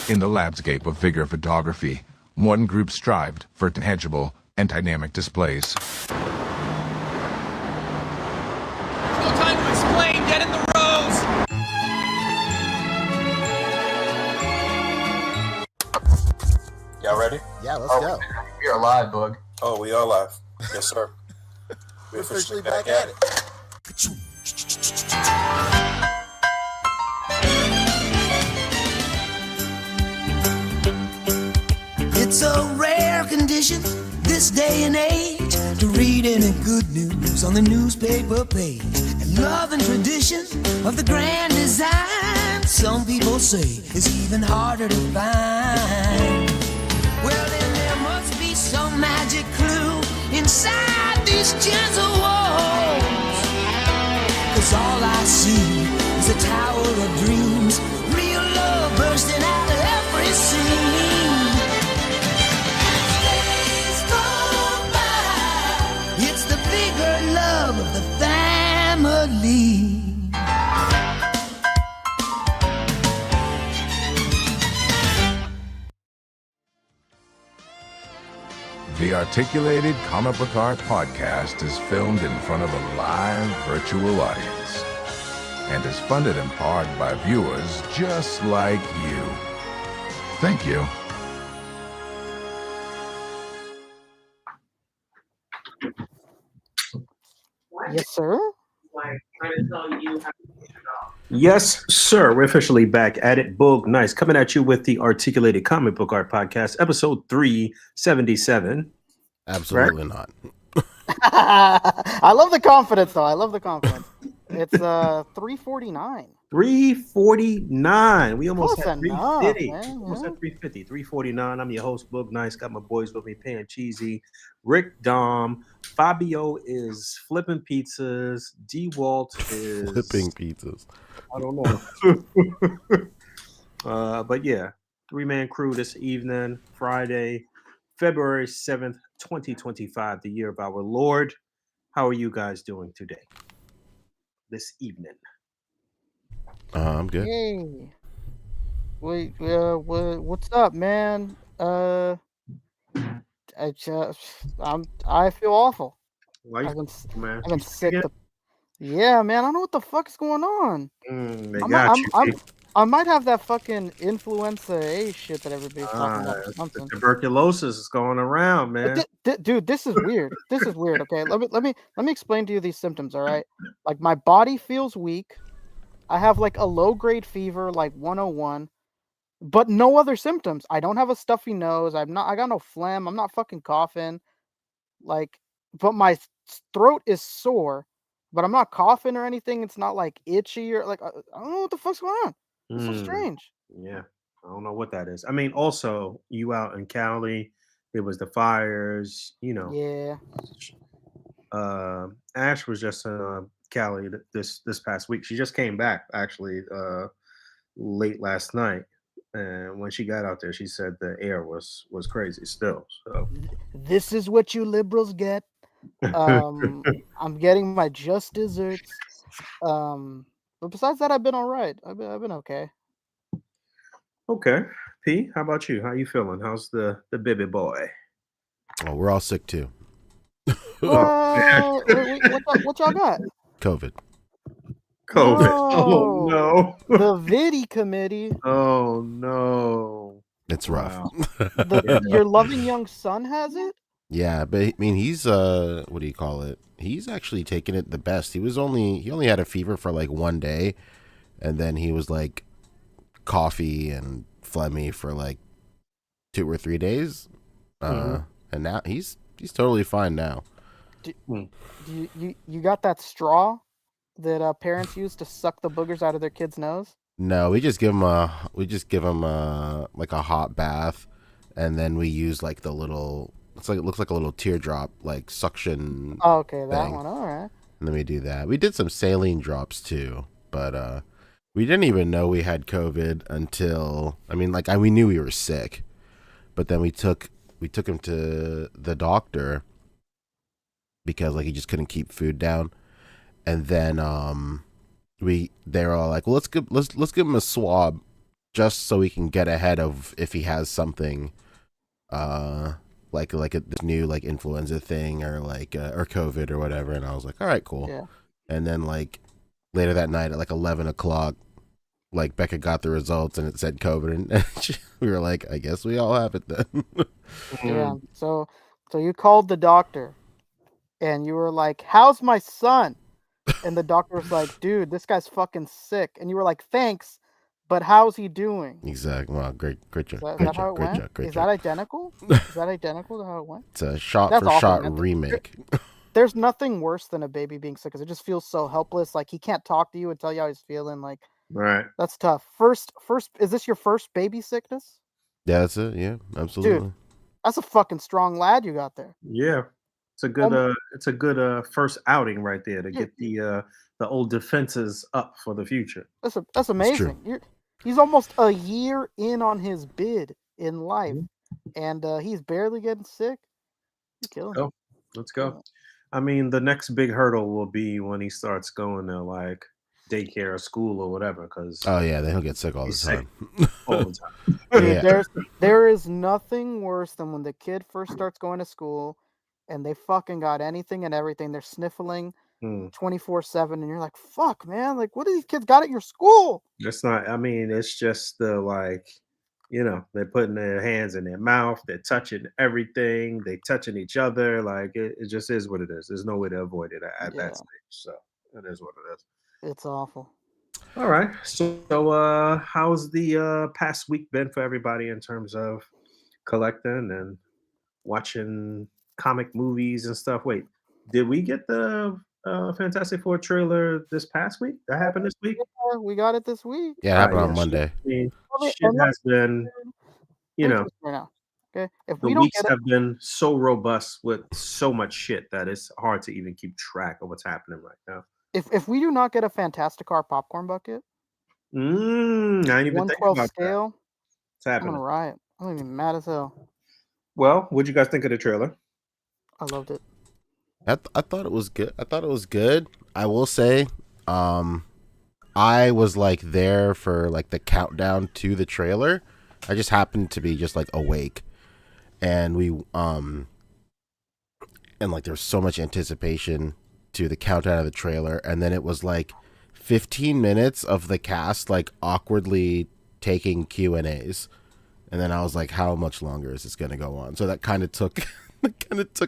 In the landscape of figure photography, one group strived for tangible and dynamic displays. No time to explain. Get in the rows. Y'all ready? Yeah, let's go. We are live, Boog. Oh, we are live. Yes, sir. We're officially back at it. It's a rare condition this day and age to read any good news on the newspaper page. And love and tradition of the grand design, some people say, is even harder to find. Well, then there must be some magic clue inside these gentle walls. 'Cause all I see is a tower of dreams, real love bursting out of every scene. Days go by, it's the bigger love of the family. The Articulated Comic Book Art Podcast is filmed in front of a live virtual audience and is funded in part by viewers just like you. Thank you. Yes, sir. Yes, sir. We're officially back at it. Boog, nice. Coming at you with the Articulated Comic Book Art Podcast, episode 377. Absolutely not. I love the confidence, though. I love the confidence. It's 349. 349. We almost Close had enough, 350. man, Almost yeah. at 350. 349. I'm your host, Boog Nice. Got my boys with me, Pan Cheesy, Rick Dom. Fabio is flipping pizzas. D Walt is Flipping pizzas. I don't know. But yeah, three-man crew this evening, Friday, February 7th, 2025, the year of our Lord. How are you guys doing today? This evening. I'm good. Hey. Wait, what's up, man? I feel awful. Why you, I've been man? I've been sick. Yeah, man. I don't know what the fuck is going on. They I'm- got I'm- you. I'm- I might have that fucking influenza A shit that everybody's talking about. Or The something. tuberculosis is going around, man. Dude, this is weird. This is weird. Okay, let me explain to you these symptoms. All right, like my body feels weak. I have like a low grade fever, like 101, but no other symptoms. I don't have a stuffy nose. I got no phlegm. I'm not fucking coughing. Like, but my throat is sore, but I'm not coughing or anything. It's not like itchy or like I don't know what the fuck's going on. It's so Mm, strange. yeah, I don't know what that is. I mean, also you out in Cali, there was the fires. You know, Yeah. Ash was just in Cali this past week. She just came back actually late last night, and when she got out there, she said the air was crazy still. So This is what you liberals get. I'm getting my just desserts. But besides that, I've been all right. I've been okay. okay, P, how about you? How you feeling? How's the baby boy? Oh, we're all sick too. What y'all got? COVID. COVID. Oh no. The Vidi committee. Oh no. It's rough. Wow. Your loving young son has it? Yeah, but I mean, he's what do you call it? He's actually taking it the best. He only had a fever for like one day, and then he was like coughy and phlegmy for like 2 or 3 days. And now he's totally fine now. You got that straw that parents use to suck the boogers out of their kid's nose? No, we just give him like a hot bath, and then we use like the little. It looks like a little teardrop like suction. Oh, okay, that thing. one. All right. And then we do that. We did some saline drops too, but we didn't even know we had COVID until we knew we were sick, but then we took him to the doctor because like he just couldn't keep food down, and then they were all like, well, let's give him a swab, just so we can get ahead of if he has something, like this new like influenza thing or like or COVID or whatever. And I was like, all right, cool. Yeah. And then like later that night at like 11 o'clock, like Becca got the results and it said COVID, and we were like, I guess we all have it then. Yeah. So you called the doctor, and you were like, "How's my son?" And the doctor was like, "Dude, this guy's fucking sick." And you were like, "Thanks, but how's he doing?" Exactly. Wow, great Is job, that how it great went? job, great Is job. that identical? Is that identical to how it went? It's a shot That's for awful, shot man. remake. There's nothing worse than a baby being sick because it just feels so helpless. Like he can't talk to you and tell you how he's feeling. Like Right. that's tough. First, is this your first baby sickness? Yeah, that's it. Yeah, Dude, absolutely. that's a fucking strong lad you got there. Yeah. It's a good first outing right there to Yeah, get the old defenses up for the future. that's It's true. amazing. He's almost a year in on his bid in life, Mhm. and he's barely getting sick. You're killing it. Go. Let's Killing go. it. I mean, the next big hurdle will be when he starts going to like daycare or school or whatever, because Oh yeah, then he'll get sick all the he's sick time. all the time. Dude, Yeah. there is nothing worse than when the kid first starts going to school, and they fucking got anything and everything. They're sniffling Hmm. 24/7, and you're like, "Fuck, man! Like, what do these kids got at your school?" It's not. I mean, it's just the like, they're putting their hands in their mouth, they're touching everything, they touching each other. Like it just is what it is. There's no way to avoid it at that Yeah, stage. So it is what it is. it's awful. All right. So, how's the past week been for everybody in terms of collecting and watching comic movies and stuff? Wait, did we get the Fantastic Four trailer this past week? That happened this week? Yeah, we got it this week. Yeah, it All right, happened on yeah. Monday. Shit has been, you Let me know, tell you right now. Okay, if the we don't weeks get it, have been so robust with so much shit that it's hard to even keep track of what's happening right now. if we do not get a Fantastic Car popcorn bucket, I didn't even think 1/12 about that. scale, It's I'm gonna happening. riot. I'm gonna be mad as hell. Well, what'd you guys think of the trailer? I loved it. I thought it was good. I thought it was good. I will say, I was like there for like the countdown to the trailer. I just happened to be just like awake, and and like there was so much anticipation to the countdown of the trailer, and then it was like 15 minutes of the cast like awkwardly taking Q&As, and then I was like, how much longer is this going to go on? So that kind of took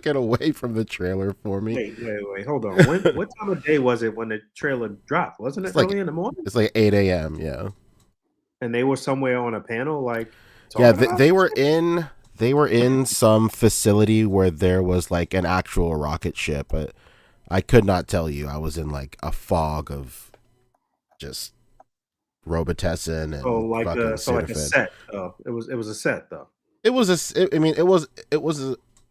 it away from the trailer for me. Wait, hold on. What time of day was it when the trailer dropped? Wasn't it It's like early in the morning? it's like 8 a.m. Yeah. And they were somewhere on a panel, like Yeah, talking about they it? were in some facility where there was like an actual rocket ship, but I could not tell you. I was in like a fog of just Robitussin Oh, and like fucking like a Sudafed. set. Oh, it was a set though. It was I mean, it was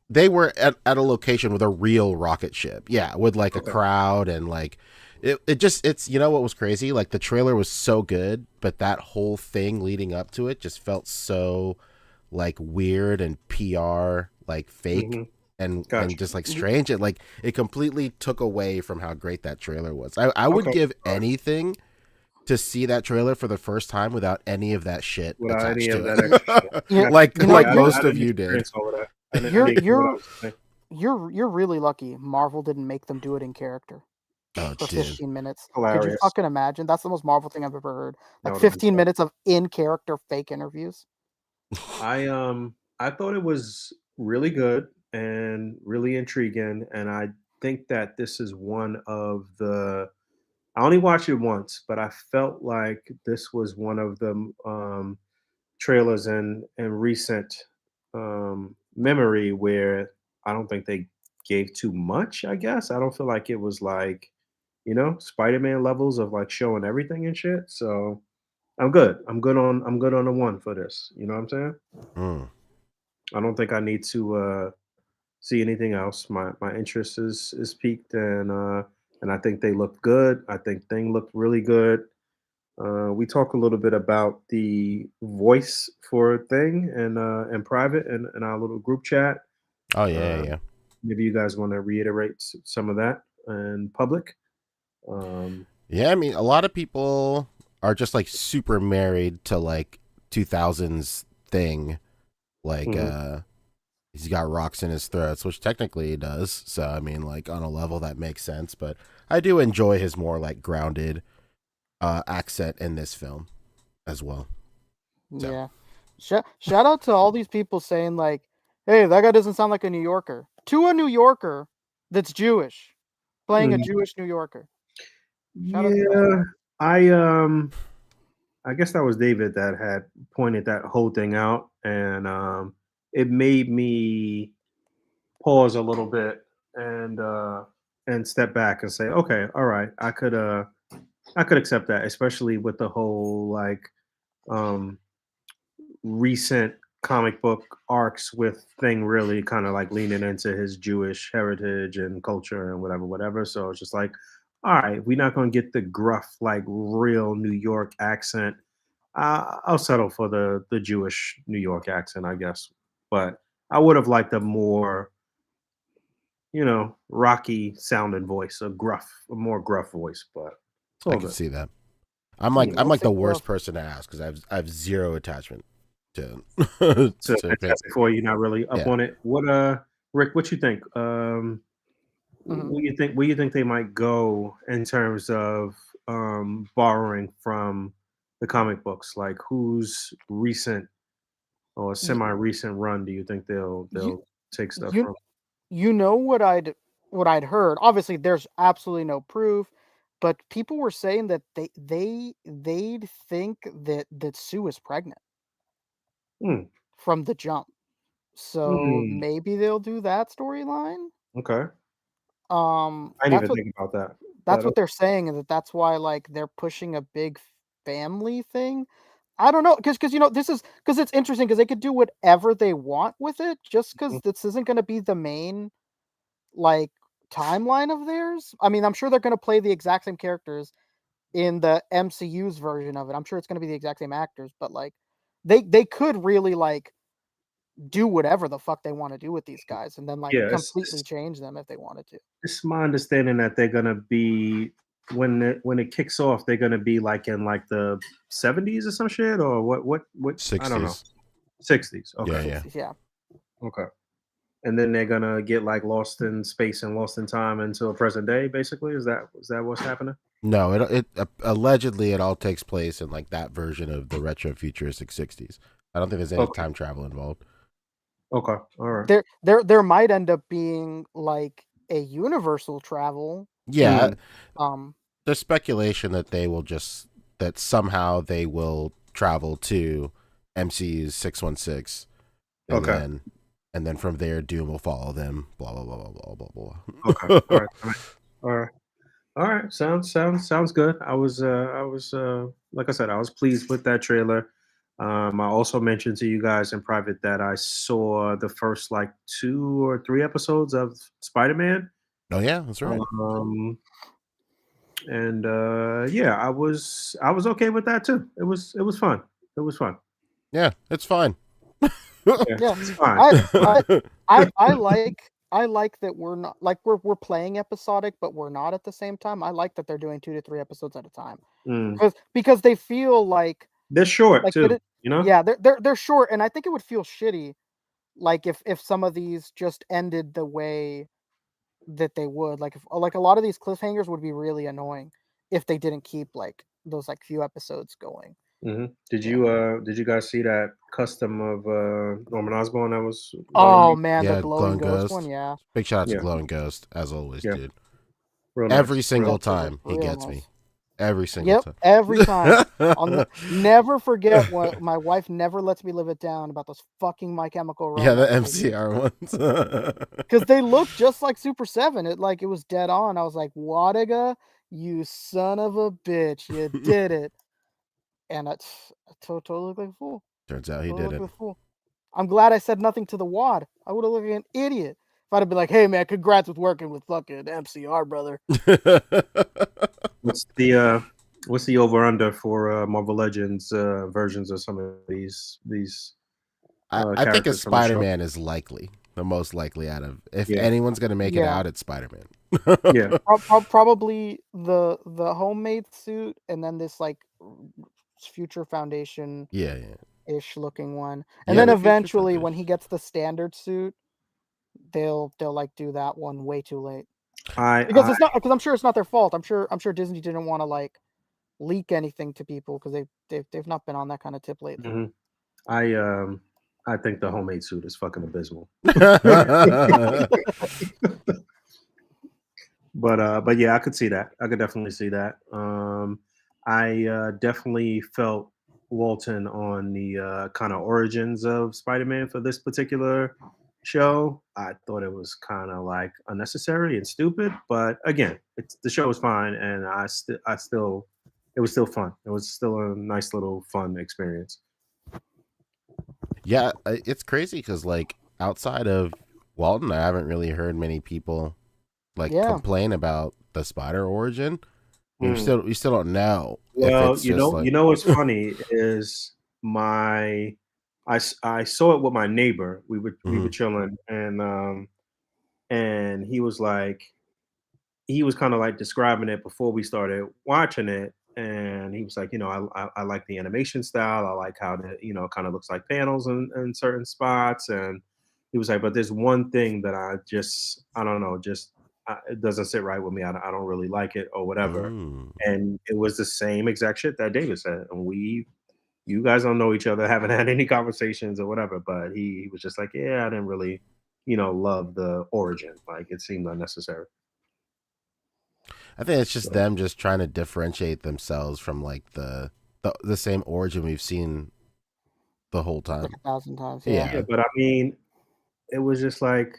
they were at a location with a real rocket ship. Yeah, with like a Okay. crowd and like it's you know what was crazy? Like the trailer was so good, but that whole thing leading up to it just felt so like weird and PR like fake Mhm. and Gotcha. just like strange. It completely took away from how great that trailer was. I would Okay. give All right. anything to see that trailer for the first time without any of that shit Without any attached of to that it. extra shit. Yeah, like you know, like I most didn't of you did. experience all of that. I didn't You're get what I was saying. you're really lucky Marvel didn't make them do it in character Oh, for dude. 15 minutes. Could you Hilarious. fucking imagine? That's the most Marvel thing I've ever heard. That Like would have been 15 fun. minutes of in character fake interviews. I thought it was really good and really intriguing, and I think that this is one of the. I only watched it once, but I felt like this was one of the trailers in recent memory where I don't think they gave too much. I guess I don't feel like it was like Spider-Man levels of like showing everything and shit. So I'm good. I'm good on the one for this. You know what I'm saying? Mm. I don't think I need to see anything else. My interest is peaked, and I think they look good. I think Thing looked really good. We talked a little bit about the voice for Thing and private in our little group chat. Oh yeah, Uh, yeah. maybe you guys want to reiterate some of that in public. Yeah, I mean, a lot of people are just like super married to like 2000s thing. Like, he's got rocks in his throats, which technically he does. So, I mean, like, on a level that makes sense. But I do enjoy his more, like, grounded accent in this film as well. So. Yeah. Shout out to all these people saying, like, hey, that guy doesn't sound like a New Yorker. To a New Yorker that's Jewish, playing a Jewish New Yorker. Shout out to that. Yeah, I guess that was David that had pointed that whole thing out, and it made me pause a little bit and step back and say, okay, all right, I could accept that, especially with the whole like um recent comic book arcs with Thing really kind of like leaning into his Jewish heritage and culture and whatever. So it's just like, all right, we're not going to get the gruff, like real New York accent. I'll settle for the Jewish New York accent, I guess. But I would have liked a more, rocky sounding voice, a more gruff voice. But it's I all can good. see that. I'm Yeah. like the Think worst of- person to ask because I have zero attachment to So to fantastic for you, not really up Yeah. on it. What Rick, what you think? Mhm. Where you think they might go in terms of borrowing from the comic books? Like whose recent or Y- semi-recent run do you think they'll You take stuff you from? you know what I'd heard. Obviously, there's absolutely no proof, but people were saying that they'd think that Sue is pregnant Hmm. from the jump. So Hmm. maybe they'll do that storyline. Okay. Um, I didn't that's even what think about that. that's But what they're saying, and that's why like they're pushing a big family thing. I don't know, because this is because it's interesting because they could do whatever they want with it, just because this isn't going to be the main like timeline of theirs. I mean, I'm sure they're going to play the exact same characters in the MCU's version of it. I'm sure it's going to be the exact same actors, but like they could really like do whatever the fuck they want to do with these guys, and then like yeah, completely change them if they wanted to. it's my understanding that they're gonna be when it kicks off, they're gonna be like in like the 70s or some shit or what I don't know. 60s. 60s. Yeah, Okay. yeah. 60s, yeah. Okay. And then they're gonna get like lost in space and lost in time until present day, basically. Is that what's happening? No, it allegedly it all takes place in like that version of the retro futuristic 60s. I don't think there's any Okay. time travel involved. Okay. All right. There might end up being like a universal travel. Yeah, Um, there's speculation that that somehow they will travel to MCU's 616 and Okay. then from there Doom will follow them, blah blah blah blah blah blah Okay. blah. All right. All right. All right. Sounds good. I was like I said, I was pleased with that trailer. I also mentioned to you guys in private that I saw the first like 2 or 3 episodes of Spider-Man. Oh yeah, that's right. Um, and yeah, I was okay with that too. It was fun. It was fun. Yeah, it's fine. Yeah, yeah, it's fine. I like that we're not like we're playing episodic, but we're not at the same time. I like that they're doing 2 to 3 episodes at a time Mm. because they feel They're short like that too. it, You know. yeah, they're short, and I think it would feel shitty like if some of these just ended the way that they would like if like a lot of these cliffhangers would be really annoying if they didn't keep like those like few episodes going. Did Yeah. you guys see that custom of Norman Osborn that was Oh released? man, the Yeah, glowing Glowing ghost one, Ghost. yeah. Big shout out to Yeah, Glowing Ghost as always, yeah, dude. real Every nice. single That was time he real gets me. nice. Every single Yep, time. every time. Never forget what my wife never lets me live it down about those fucking My Chemical Yeah, the Romance MCR ones. because they look just like Super 7. It was dead on. I was like, Wadiga, you son of a bitch, you did it. And I totally looked like a fool. Turns out he Totally did looked it. like a fool. I'm glad I said nothing to the wad. I would have looked like an idiot if I'd have been like, "Hey man, congrats with working with fucking MCR, brother." What's the over under for Marvel Legends versions of some of these I think a characters from the show? Spider-Man is likely. The most likely out of if Yeah, anyone's gonna make it Yeah, out, it's Spider-Man. yeah. probably the homemade suit, and then this like Future Foundation Yeah, yeah. ish looking one, and Yeah, then the Future eventually when he Foundation. gets the standard suit, they'll like do that one way too late because I it's not because I'm sure it's not their fault. I'm sure Disney didn't want to like leak anything to people because they've not been on that kind of tip lately. mhm. I I think the homemade suit is fucking abysmal. But yeah, I could see that. I could definitely see that. I definitely felt Walton on the kind of origins of Spider-Man for this particular show. I thought it was kind of like unnecessary and stupid, but again, the show was fine, and I still, it was still fun. It was still a nice little fun experience. Yeah, it's crazy because like outside of Walton, I haven't really heard many people like Yeah, complain about the spider origin. I mean, Mm. we still don't know if Well, it's just you like. know what's funny is I saw it with my neighbor. We were Mhm. chilling, and he was kind of like describing it before we started watching it, and he was like, I like the animation style. I like how the kind of looks like panels in certain spots, and he was like, but there's one thing that I don't know, just it doesn't sit right with me. I don't really like it or whatever. Mm. And it was the same exact shit that David said. And you guys don't know each other, haven't had any conversations or whatever, but he was just like, yeah, I didn't really, love the origin. Like it seemed unnecessary. I think it's just So, them just trying to differentiate themselves from like the same origin we've seen the whole like time. 1,000 times. Yeah. yeah, Yeah. but I mean, it was just like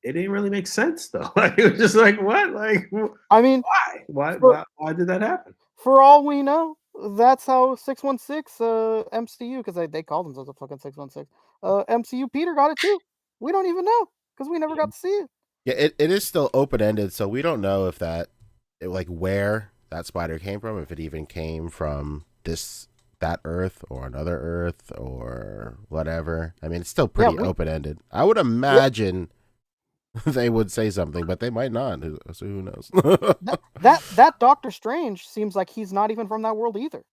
it didn't really make sense though. Like it was just like what? Like I mean, why? Why for why why did that happen? for all we know, that's how 616 MCU because they call themselves a fucking 616 MCU Peter got it too. We don't even know because we never got to see it. Yeah, it is still open ended, so we don't know if like where that spider came from, if it even came from that Earth or another Earth or whatever. I mean, it's still Yeah, pretty open ended. I would yeah, imagine they would say something, but they might not. So who knows? that Doctor Strange seems like he's not even from that world either.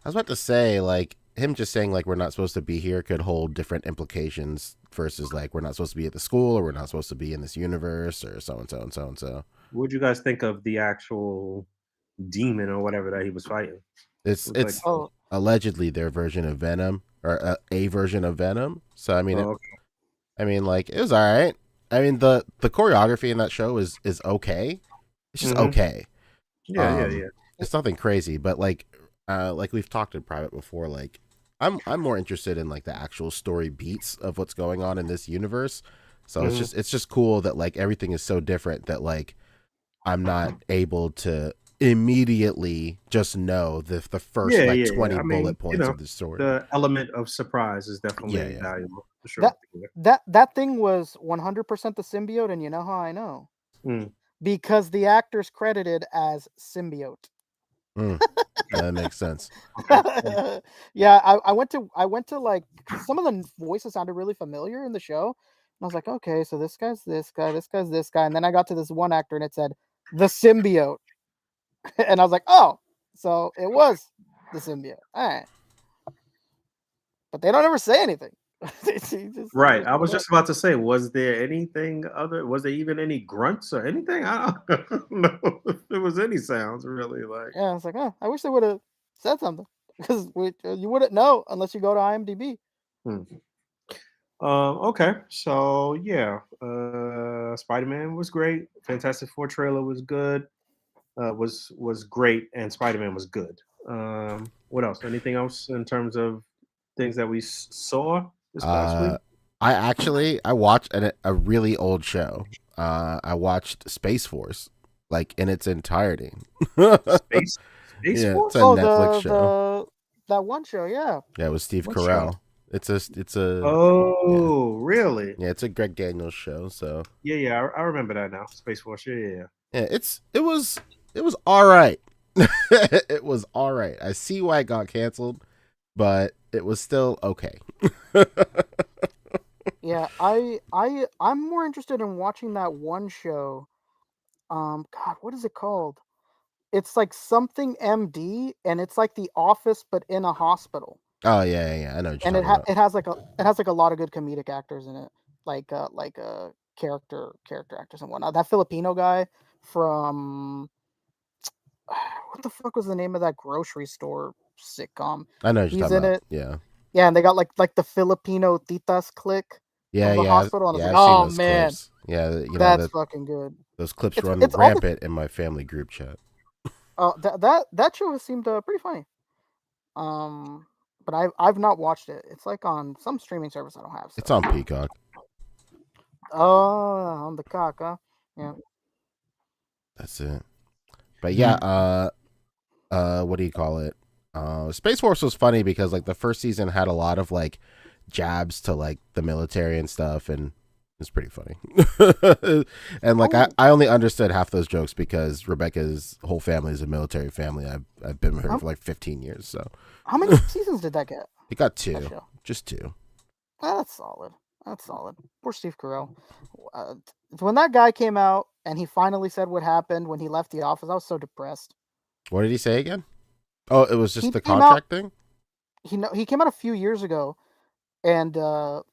I was about to say, like, him just saying, like, we're not supposed to be here could hold different implications versus, like, we're not supposed to be at the school or we're not supposed to be in this universe or so and so and so and so. What'd you guys think of the actual demon or whatever that he was fighting? It was like, It's Oh, allegedly their version of Venom or a version of Venom. So, oh, okay. I mean, like, it was all right. I mean, the choreography in that show is okay. It's just Hmm. okay. Yeah, yeah, yeah. It's nothing crazy, but like we've talked in private before, like I'm more interested in like the actual story beats of what's going on in this universe. So Hmm. it's just cool that like everything is so different that like I'm not able to immediately just know the first Yeah, like yeah, yeah. 20 I mean, bullet points of the story. the element of surprise is Yeah, definitely yeah. valuable for sure. that that thing was 100% the symbiote, and you know how I know? Mm. Because the actor's credited as symbiote. Mm, that makes sense. Okay. Yeah, I went to like some of the voices sounded really familiar in the show, and I was like, okay, so this guy's this guy, this guy's this guy, and then I got to this one actor and it said the symbiote, and I was like, oh, so it was the symbiote. All right, but they don't ever say anything. They just Right. like I was whatever. just about to say, was there anything other? Was there even any grunts or anything? I don't know if there was any sounds really. Like, Yeah, I was like, oh, I wish they would have said something because you wouldn't know unless you go to IMDb. hmm. Okay, so yeah, Spider Man was great. Fantastic Four trailer was good. Was great, and Spider Man was good. What else? Anything else in terms of things that we saw this past week? Uh, I watched a really old show. I watched Space Force like in its entirety. Yeah, Space it's a Force? Oh, Netflix show. that one show, yeah. Yeah, it was Steve What show? Carell. It's a yeah, Oh, really? yeah, it's a Greg Daniels show. So Yeah, yeah, I remember that now. Space Force. Yeah, yeah, yeah. yeah, it was all right. It was all right. I see why it got canceled, but it was still okay. Yeah, I'm more interested in watching that one show. God, what is it called? It's like something MD, and it's like The Office but in a hospital. Oh yeah. I know what you're And talking about. it has like a lot of good comedic actors in it, like character actors and whatnot. That Filipino guy from what the fuck was the name of that grocery store sitcom? I know what you're He's talking in about. it. Yeah. Yeah, and they got like the Filipino titas clique Yeah, of the yeah, hospital, and I was like, I've seen oh those man, clips. Yeah, that's fucking good. those clips run It's all the rampant in my family group chat. that show has seemed pretty funny. Um, but I've not watched it. It's like on some streaming service I don't have. It's So on Peacock. on the cock, huh? Yeah. That's it. But yeah, what do you call it? Space Force was funny because like the first season had a lot of like jabs to like the military and stuff, and it's pretty funny. And like I only understood half those jokes because Rebecca's whole family is a military family. I've been with her for like 15 years, so. How many seasons did that get? It got 2, just 2. That's solid. That's solid. Poor Steve Carell. When that guy came out and he finally said what happened when he left the office, I was so depressed. What did he say again? Oh, it was just the came out- contract thing? He came out a few years ago, and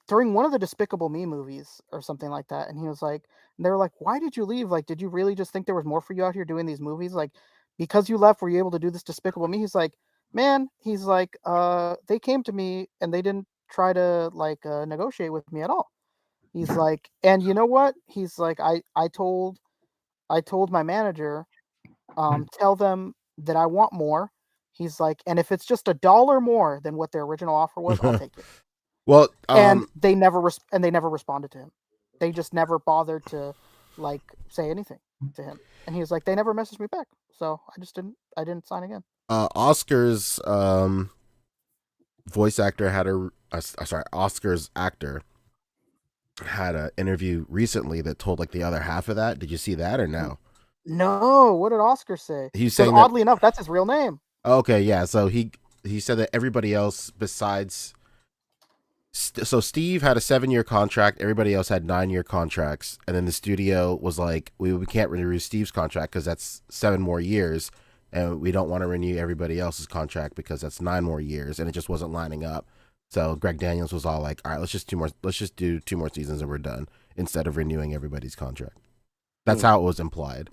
during one of the Despicable Me movies or something like that, and he was like, they were like, "Why did you leave? Like, did you really just think there was more for you out here doing these movies? Like, because you left, were you able to do this Despicable Me?" He's like, "Man," he's like, they came to me and they didn't try to like negotiate with me at all." He's like, and you know what? He's like, I told my manager, tell them that I want more. He's like, and if it's just $1 more than what their original offer was, I'll take it. Well, and they never responded to him. They just never bothered to like say anything to him. And he was like, they never messaged me back, so I didn't sign again. Oscar's voice actor had Oscar's actor had an interview recently that told like the other half of that. Did you see that or no? No. What did Oscar say? He's saying oddly enough, that's his real name. Okay, yeah. So he said that everybody else besides so Steve had a 7-year contract. Everybody else had 9-year contracts, and then the studio was like, we can't renew Steve's contract because that's 7 more years, and we don't want to renew everybody else's contract because that's 9 more years, and it just wasn't lining up. So Greg Daniels was all like, all right, let's just do 2 more seasons and we're done, instead of renewing everybody's contract. That's how it was implied.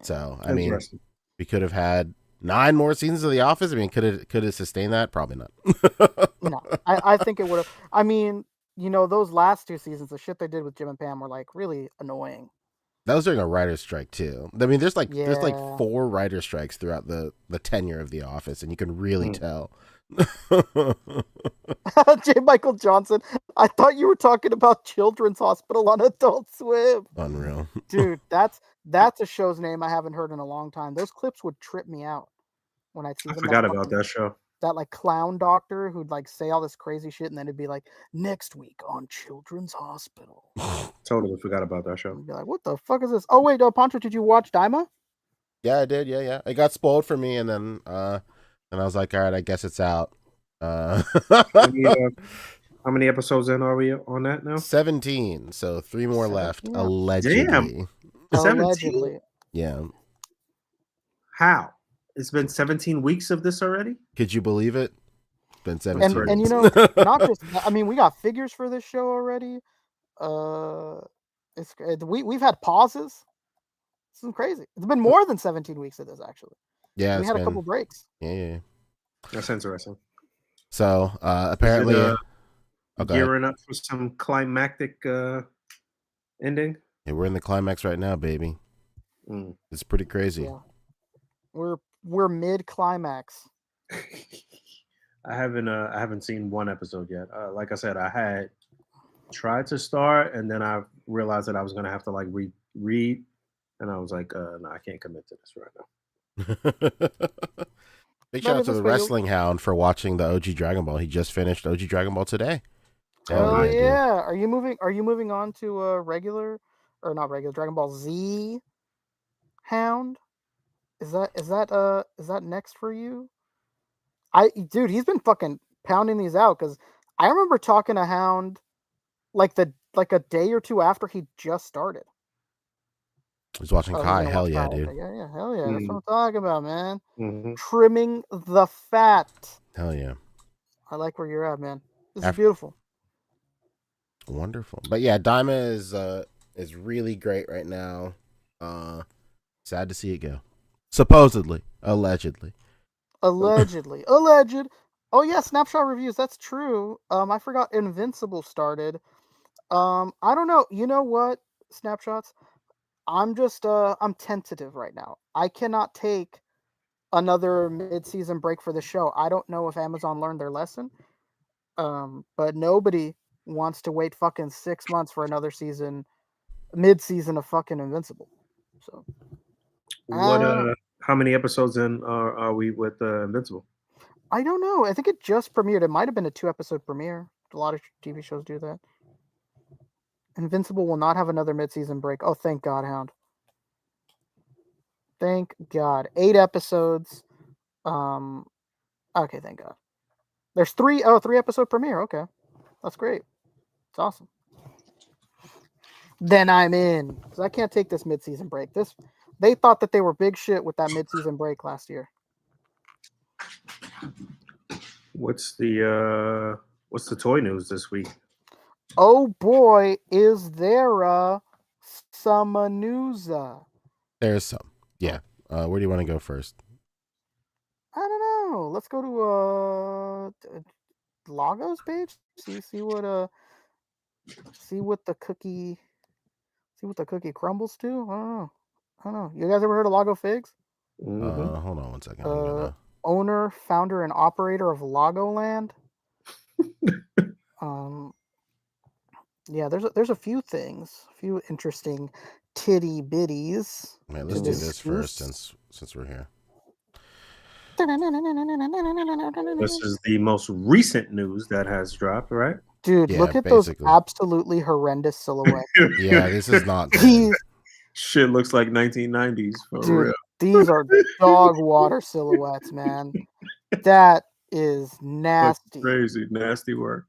So I mean, we could have had 9 more seasons of The Office. I mean, could it sustain that? Probably not. No, I think it would have. I mean, you know, those last 2 seasons, the shit they did with Jim and Pam were like really annoying. That was during a writer's strike too. I mean, there's like 4 writer strikes throughout the tenure of The Office, and you can really tell. J. Michael Johnson, I thought you were talking about Children's Hospital on Adult Swim. Unreal. Dude, that's a show's name I haven't heard in a long time. Those clips would trip me out when I'd see them. I forgot about that show. That like clown doctor who'd like say all this crazy shit, and then it'd be like, next week on Children's Hospital. Totally forgot about that show. I'd be like, what the fuck is this? Oh wait, Pancho, did you watch Daima? Yeah, I did. Yeah. It got spoiled for me, and then and I was like, all right, I guess it's out. How many episodes in are we on that now? 17. So 3 more left, allegedly. Damn. 17? Yeah. How? It's been 17 weeks of this already? Could you believe it? It's been 17 and you know, not just, I mean, we got figures for this show already. We've had pauses. This is crazy. It's been more than 17 weeks of this, actually. Yeah. We had a couple breaks. Yeah. That's interesting. So apparently gearing up for some climactic ending. Yeah, we're in the climax right now, baby. It's pretty crazy. Yeah. We're mid climax. I haven't seen one episode yet. Like I said, I had tried to start, and then I realized that I was gonna have to like read, and I was like, no, I can't commit to this right now. Big shout out to the Wrestling Hound for watching the OG Dragon Ball. He just finished OG Dragon Ball today. Oh yeah. Are you moving on to regular or not regular Dragon Ball Z Hound? Is that next for you? Dude, he's been fucking pounding these out because I remember talking to Hound like a day or 2 after he just started. was watching Oh, he's Kai. gonna Hell watch yeah, Kai. dude. Okay, yeah, hell yeah. That's what Mm. I'm talking about, man. Mhm. Trimming the fat. Hell yeah. I like where you're at, man. This is Af- beautiful. Wonderful. But yeah, Daima is really great right now. Sad to see it go. Supposedly, allegedly. Allegedly. Alleged. Oh yeah, snapshot reviews. That's true. I forgot Invincible started. I don't know. You know what? Snapshots. I'm tentative right now. I cannot take another mid-season break for the show. I don't know if Amazon learned their lesson. But nobody wants to wait fucking 6 months for another season, mid-season of fucking Invincible. So What? How many episodes in are we with Invincible? I don't know. I think it just premiered. It might have been a 2-episode premiere. A lot of TV shows do that. Invincible will not have another mid-season break. Oh, thank God, Hound. Thank God. 8 episodes. Okay, thank God. There's 3-episode premiere. Okay. That's great. It's awesome. Then I'm in. Because I can't take this mid-season break. They thought that they were big shit with that mid-season break last year. What's the toy news this week? Oh boy, is there some news? There's some. Yeah. Where do you want to go first? I don't know. Let's go to Lagos page. See what the cookie crumbles to. I don't know. You guys ever heard of Lago Figs? Mm-hmm. Hold on one second. I'm gonna... Owner, founder, and operator of Lagoland. Yeah, there's a few things, a few interesting titty bitties. Man, let's do this first since we're here. This is the most recent news that has dropped, right? Dude, Yeah, look at basically. those absolutely horrendous silhouettes. Yeah, this is not good. These, Shit looks like 1990s for dude, real. these are dog water silhouettes, man. That is That's nasty. crazy, nasty work.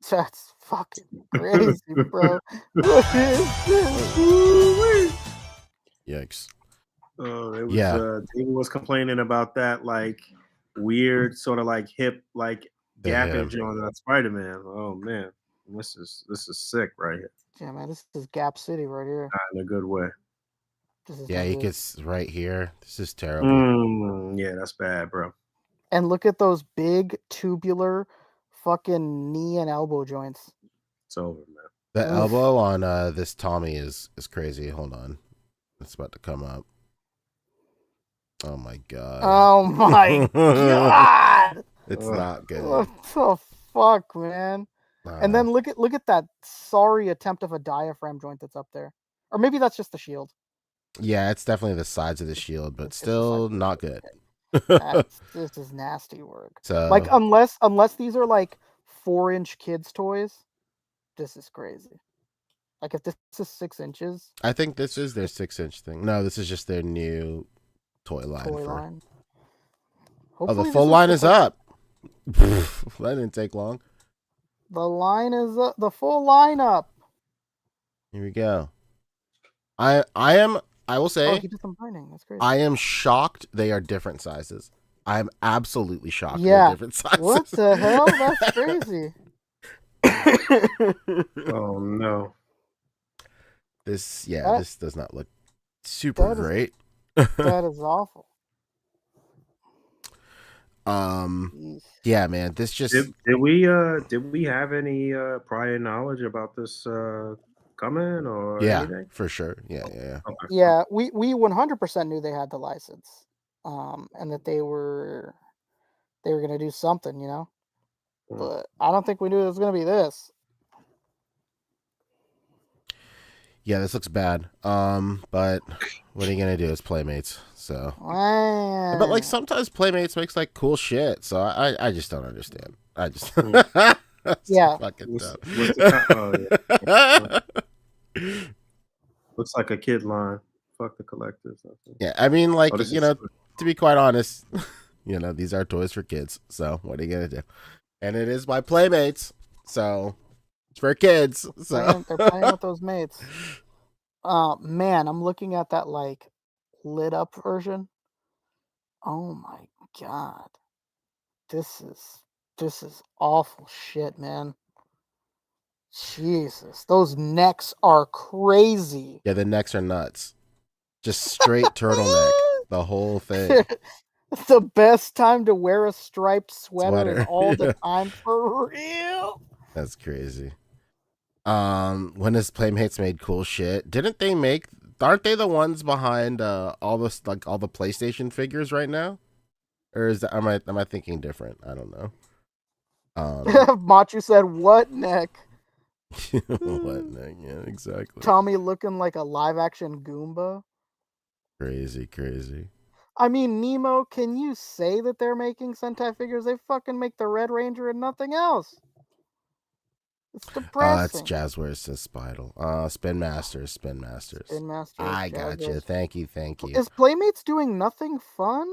That's fucking crazy, bro. What is this? Yikes. It was, Yeah. David was complaining about that like weird sort of like hip like The gappage hip. on Spider-Man. Oh man, this is sick right here. Yeah, man, this is Gap City right here. Not in a good way. Yeah, he gets right here. This is terrible. Yeah, that's bad, bro. And look at those big tubular fucking knee and elbow joints. It's over, man. The elbow on this Tommy is crazy. Hold on. It's about to come up. Oh my god. Oh my god. It's not good. What the fuck, man? And then look at that sorry attempt of a diaphragm joint that's up there. Or maybe that's just the shield. Yeah, it's definitely the sides of the shield, but still not good. This is nasty work. So like unless these are like 4-inch kids toys, this is crazy. Like if this is 6 inches. I think this is their 6-inch thing. No, this is just their new toy line. Oh, the full line is up. That didn't take long. The line is up. The full lineup. Here we go. I will say, he did some burning. That's crazy. I am shocked they are different sizes. I am absolutely shocked they're different sizes. What the hell? That's crazy. Oh no. This does not look super great. That is awful. Yeah, man. This just did we have any prior knowledge about this coming or anything? For sure. Yeah. Okay. Yeah, we 100% knew they had the license, and that they were gonna do something, you know. But I don't think we knew it was gonna be this. Yeah, this looks bad. But what are you gonna do? It's Playmates, so. But like sometimes Playmates makes like cool shit, so I just don't understand. I just yeah. Fucking dumb. Looks like a kid line. Fuck the collectors. Yeah, I mean, like to be quite honest, these are toys for kids. So what are you gonna do? And it is by Playmates, so it's for kids. So They're playing with those mates. Man, I'm looking at that like lit up version. Oh my god. This is awful shit, man. Jesus, those necks are crazy. Yeah, the necks are nuts. Just straight turtleneck, the whole thing. The best time to wear a striped sweater in Sweater. all the Yeah. time, for real. That's crazy. When his Playmates made cool shit, didn't they make? Aren't they the ones behind all this, like all the PlayStation figures right now? Or is that am I thinking different? I don't know. Machu said, "What neck?" What? Yeah, exactly. Tommy looking like a live action Goomba. Crazy. I mean, Nemo, can you say that they're making Sentai figures? They fucking make the Red Ranger and nothing else. It's It's depressing. Jazzwares says Spidal. Spin Masters. Spin Masters, I got you. Jazzwares. Thank you. Is Playmates doing nothing fun?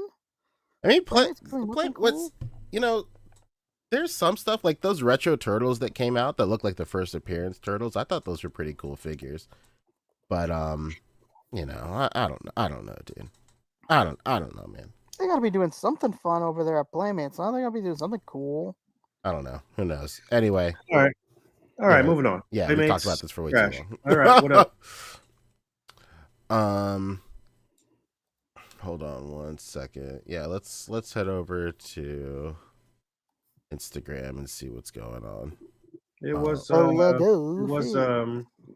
I mean, Playmates doing nothing cool? you know, there's some stuff like those retro turtles that came out that look like the first appearance turtles. I thought those were pretty cool figures. But I don't know, dude. I don't know, man. They gotta be doing something fun over there at Playmates, huh? They gotta be doing something cool. I don't know. Who knows? Anyway. All right, moving on. Yeah, Playmates, we talked about this for way trash. too long. All right, what up? Hold on one second. Yeah, let's head over to Instagram and see what's going on. It was Oh,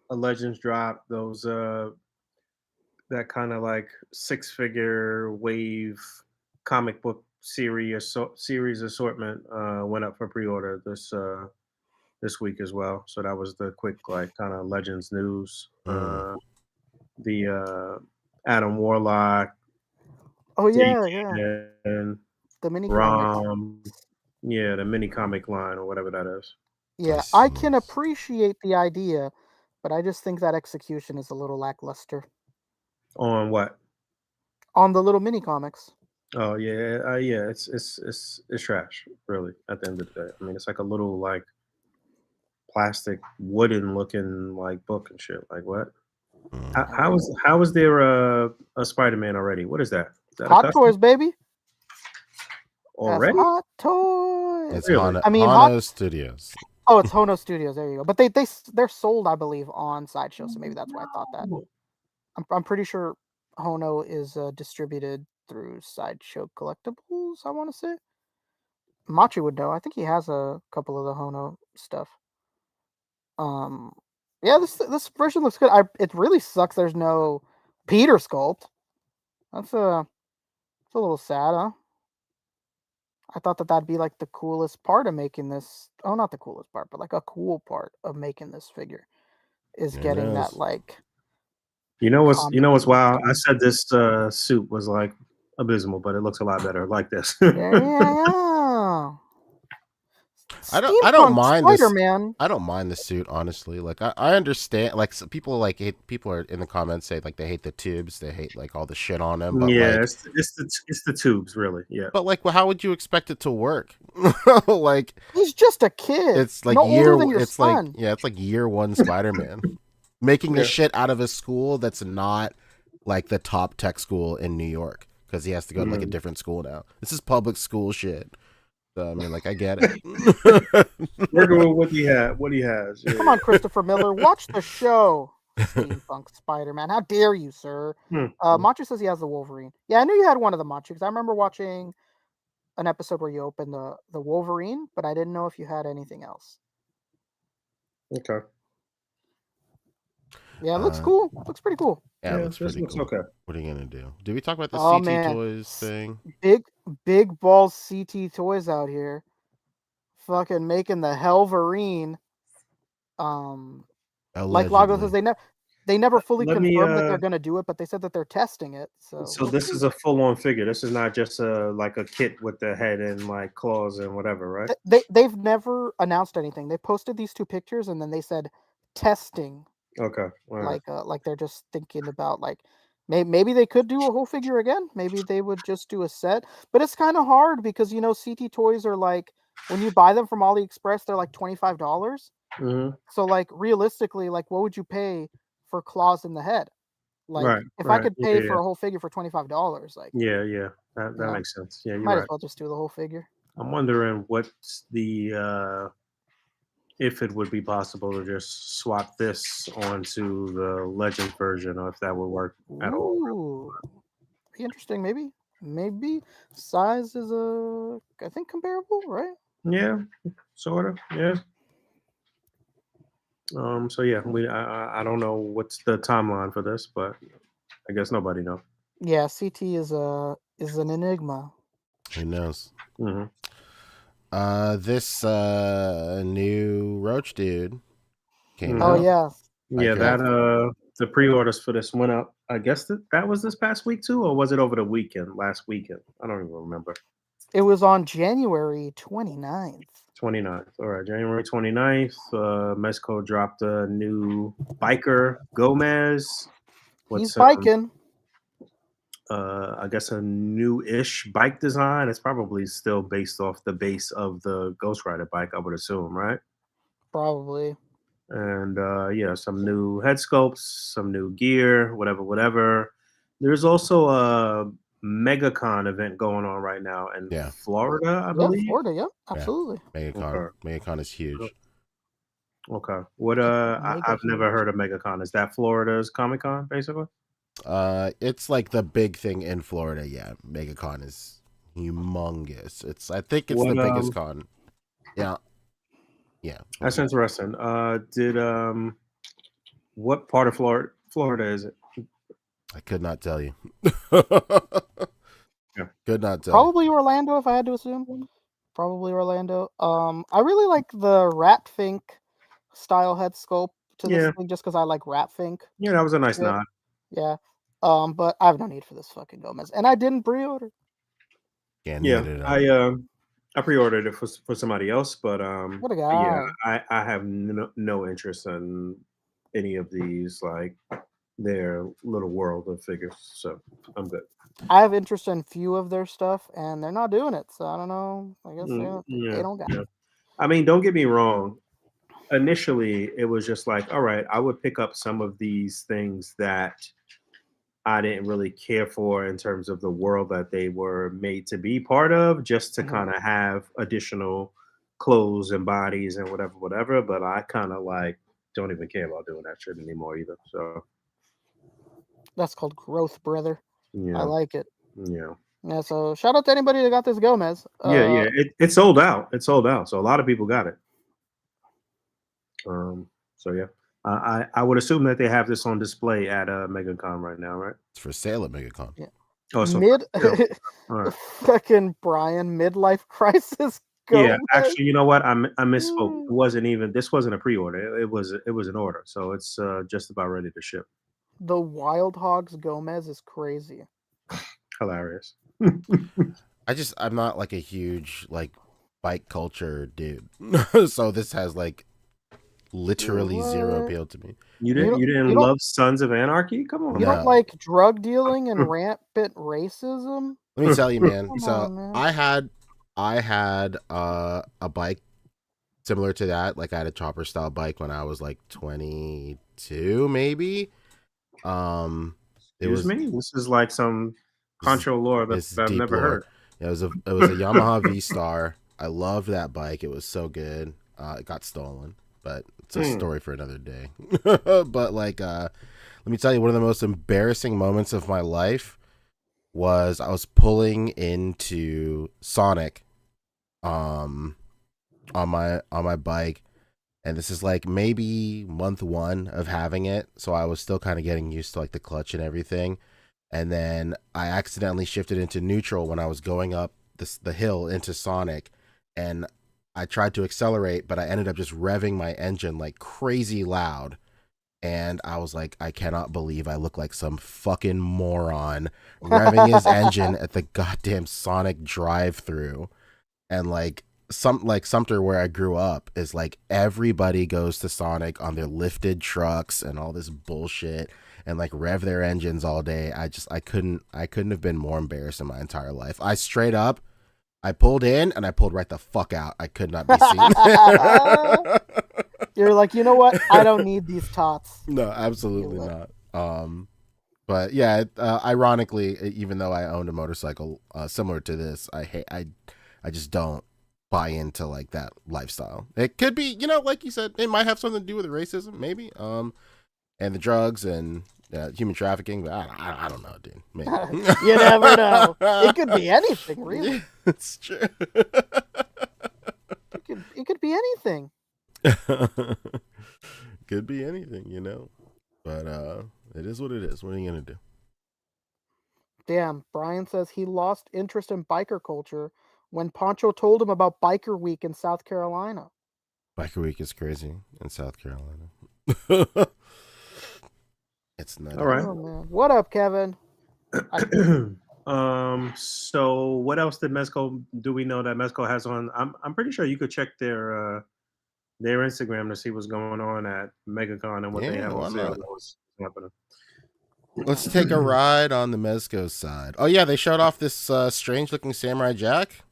a Legends drop. Those that kind of like 6-figure wave comic book series assortment went up for pre-order this week as well. So that was the quick like kind of Legends news. The Adam Warlock. Oh yeah. And The mini comics. Yeah, the mini comic line or whatever that is. Yeah, I can appreciate the idea, but I just think that execution is a little lackluster. On what? On the little mini comics. Oh yeah, yeah. It's trash, really. At the end of the day, I mean, it's like a little like plastic, wooden looking like book and shit. Like what? How was there a Spider-Man already? What is that? Is that Hot Toys, baby. Already? That's Hot Toys. It's Really? Hono Studios. Oh, it's Hono Studios. There you go. But they're sold, I believe, on Sideshow. So maybe that's why I thought that. I'm pretty sure Hono is distributed through Sideshow Collectibles. I want to say. Machi would know. I think he has a couple of the Hono stuff. Yeah, this version looks good. It really sucks. There's no Peter sculpt. It's a little sad, huh? I thought that'd be like the coolest part of making this. Oh, not the coolest part, but like a cool part of making this figure is getting that like. You know what's wild? I said this suit was like abysmal, but it looks a lot better like this. Yeah. I don't mind Spider-Man. I don't mind the suit, honestly. Like I understand. Like people people are in the comments say like they hate the tubes, they hate like all the shit on them. But yeah, like, it's the tubes, really. Yeah. But like, well, how would you expect it to work? Like he's just a kid. It's like no older than your son. It's like year one Spider-Man making the shit out of a school that's not like the top tech school in New York because he has to go to like a different school now. This is public school shit. So, I mean, like, I get it. Working with what he has. Yeah. Come on, Christopher Miller, watch the show. Steampunk Spider-Man. How dare you, sir? Machu says he has the Wolverine. Yeah, I knew you had one of the Machu because I remember watching an episode where you opened the Wolverine, but I didn't know if you had anything else. Okay. Yeah, it looks cool. Looks pretty cool. Yeah, it looks pretty cool. Okay. What are you gonna do? Did we talk about the CT Toys thing? Big balls CT Toys out here. Fucking making the Helverine. Like Lago says, they never fully confirmed that they're gonna do it, but they said that they're testing it. So this is a full-on figure. This is not just like a kit with the head and like claws and whatever, right? They've never announced anything. They posted these two pictures and then they said testing. Okay. Like they're just thinking about like maybe they could do a whole figure again. Maybe they would just do a set. But it's kind of hard because CT Toys are like when you buy them from AliExpress, they're like $25. Mm-hmm. So like realistically, like what would you pay for claws in the head. Like Right, if I right. could Yeah, pay yeah. for a whole figure for $25, like Yeah. That you know, makes sense. Yeah, you're might as right. well just do the whole figure. I'm wondering what's the if it would be possible to just swap this onto the Legend version, or if that would work at all. Ooh, be interesting. Maybe size is I think comparable, right? Yeah, sort of. Yeah. So yeah, I don't know what's the timeline for this, but I guess nobody knows. Yeah, CT is an enigma. Who knows? Hmm. This new Roach dude came Oh Hmm. out. yeah, I Yeah, could. that the pre-orders for this went up. I guess that was this past week too, or was it over the weekend? Last weekend, I don't even remember. it was on January 29th. 29th. All right, January 29th. Mezco dropped a new biker Gomez with He's some, biking. I guess, a new-ish bike design. It's probably still based off the base of the Ghost Rider bike, I would assume, right? Probably. And yeah, some new head sculpts, some new gear, whatever. There's also a MegaCon event going on right now in Yeah. Florida, I Yep, believe. Florida. Yep, Yeah. absolutely. MegaCon is huge. Okay. What Mega I've never huge. heard of MegaCon. Is that Florida's Comic Con, basically? It's like the big thing in Florida. Yeah, MegaCon is humongous. I think it's the What biggest con. Yeah, yeah. that's interesting. Did what part of Florida is it? I could not tell you. Yeah. Could not tell you. Probably Orlando, if I had to assume. Probably Orlando. I really like the Rat Fink style head sculpt to this Yeah. thing, just because I like Rat Fink. Yeah, that was a nice Yeah. nod. Yeah. But I have no need for this fucking Gomez, and I didn't pre-order. Can't Yeah, get it. I pre-ordered it for somebody else, but What a yeah, guy! I have no interest in any of these, like their little world of figures, so I'm good. I have interest in few of their stuff, and they're not doing it. So I don't know. I guess they Yeah, don't got. yeah. I mean, don't get me wrong. Initially, it was just like, all right, I would pick up some of these things that I didn't really care for in terms of the world that they were made to be part of, just to Mhm. kind of have additional clothes and bodies and whatever. But I kind of like don't even care about doing that shit anymore either. So That's called growth, brother. I yeah, like it. yeah, Yeah. So shout out to anybody that got this Gomez. yeah. It sold out. It sold out. So a lot of people got it. So yeah, I would assume that they have this on display at MegaCon right now, right? It's for sale at MegaCon. Yeah. Oh, so Mid yeah. All right. fucking Brian midlife crisis. Yeah, Gomez. actually, you know what? I misspoke. Mm. It wasn't even. This wasn't a pre-order. It was an order. So it's just about ready to ship. The Wild Hogs Gomez is crazy. Hilarious. I'm not like a huge like bike culture dude. So this has like literally zero What? appeal to me. You don't- didn't you don't- love Sons of Anarchy? Come on. You man. don't like drug dealing and rampant racism? Let me tell you, man. Come So on, man. I had a bike similar to that. Like I had a chopper style bike when I was like 22, maybe. Excuse me. This is like some concho lore that It's I've deep never lore. heard. It was a Yamaha V Star. I loved that bike. It was so good. It got stolen, but it's a story for another day. But like, let me tell you, one of the most embarrassing moments of my life was I was pulling into Sonic, on my bike, and this is like maybe month 1 of having it, so I was still kind of getting used to like the clutch and everything. And then I accidentally shifted into neutral when I was going up the hill into Sonic, and I tried to accelerate, but I ended up just revving my engine like crazy loud. And I was like, I cannot believe I look like some fucking moron revving his engine at the goddamn Sonic drive-through. And like Sumter, where I grew up, is like everybody goes to Sonic on their lifted trucks and all this bullshit and like rev their engines all day. I couldn't have been more embarrassed in my entire life. I pulled in and I pulled right the fuck out. I could not be seen. You're like, you know what? I don't need these tots. No, absolutely not. But yeah, ironically, even though I owned a motorcycle similar to this, I just don't buy into like that lifestyle. It could be, like you said, it might have something to do with the racism, maybe, and the drugs and human trafficking. But I don't know, dude. Maybe. You never know. It could be anything, really. Yeah, it's true. It could be anything. Could be anything, but it is what it is. What are you gonna do? Damn, Brian says he lost interest in biker culture when Poncho told him about Biker Week in South Carolina. Biker Week is crazy in South Carolina. It's not. All right. Oh, man. What up, Kevin? So what else do we know that Mezco has on? I'm pretty sure you could check their Instagram to see what's going on at MegaCon and what they have on sale. What's happening. Let's take a ride on the Mezco side. Oh yeah, they showed off this strange looking Samurai Jack.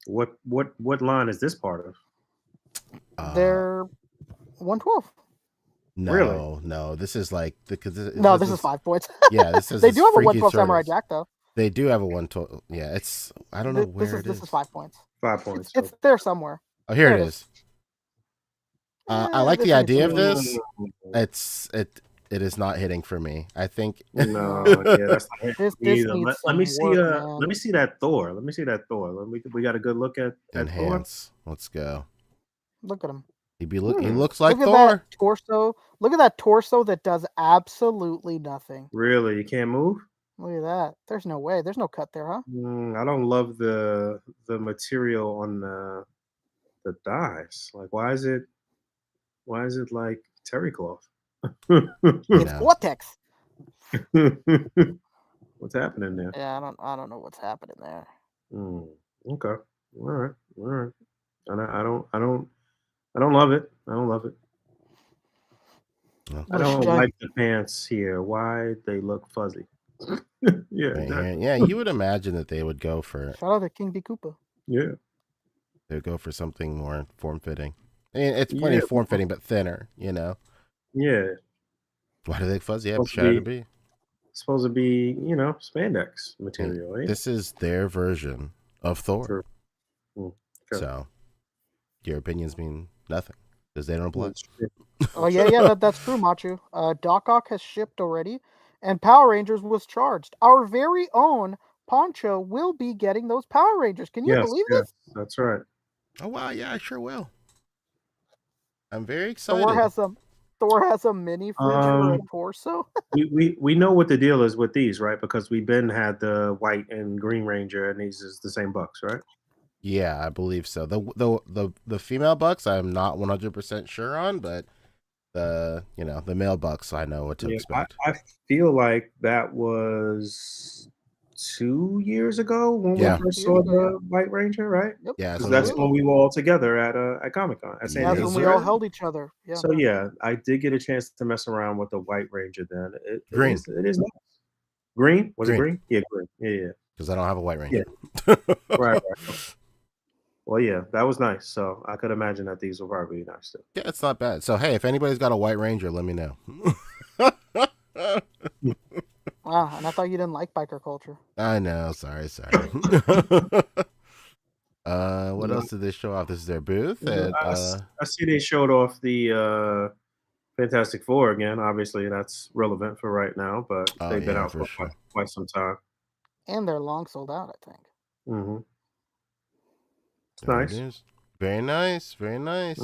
What line is this part of? They're 112. No, really? No. This is like this is 5 points. Yeah, this is. They do have a 112 Samurai Jack though. They do have a 112. Yeah, it's. I don't know where it is. This is 5 points. 5 points. It's there somewhere. Oh, here it is. I like the idea of this. It is not hitting for me. I think. No, yeah, that's not hitting either. Let me see. Man. Let me see that Thor. We got a good look at Enhance. Thor. Let's go. Look at him. He looks like Look Thor. At that torso. Look at that torso that does absolutely nothing. Really, you can't move. Look at that. There's no way. There's no cut there, huh? I don't love the material on the thighs. Like, why is it like terry cloth? It's Vortex. What's happening there? Yeah, I don't know what's happening there. Okay. All right. And I don't love it. I don't love it. I don't like the pants here. Why they look fuzzy? Yeah, you would imagine that they would go for. Shout out to King B. Koopa. Yeah. They'd go for something more form-fitting. I mean, it's plenty of form-fitting, but thinner, Yeah. Why do they look fuzzy? Yeah, to be. It's supposed to be, spandex material, right? This is their version of Thor. True. Okay. So, your opinions mean nothing because they don't apply. Oh yeah, that's true, Machu. Doc Ock has shipped already, and Power Rangers was charged. Our very own Poncho will be getting those Power Rangers. Can you believe this? That's right. Oh wow, yeah, I sure will. I'm very excited. Thor has a mini fridge for a torso. we know what the deal is with these, right? Because we've been had the white and green Ranger, and these is the same bucks, right? Yeah, I believe so. The female bucks I'm not 100% sure on, but the male bucks I know what to expect. I feel like that was 2 years ago when we first saw the White Ranger, right? Yep. Yeah, because that's when we were all together at Comic-Con. At San That's Diego. when we all held each other. Yeah. So yeah, I did get a chance to mess around with the White Ranger. Then green. It is nice. Green? Was it green? Yeah, green. Yeah. Because I don't have a White Ranger. Yeah. right. Well, yeah, that was nice. So I could imagine that these will probably be nice too. Yeah, it's not bad. So hey, if anybody's got a White Ranger, let me know. Wow, and I thought you didn't like biker culture. I know. Sorry. What else did they show off? This is their booth. I see they showed off the Fantastic Four again. Obviously, that's relevant for right now, but they've been out for quite some time. And they're long sold out, I think. Mm-hmm. Nice. Very nice. Very nice.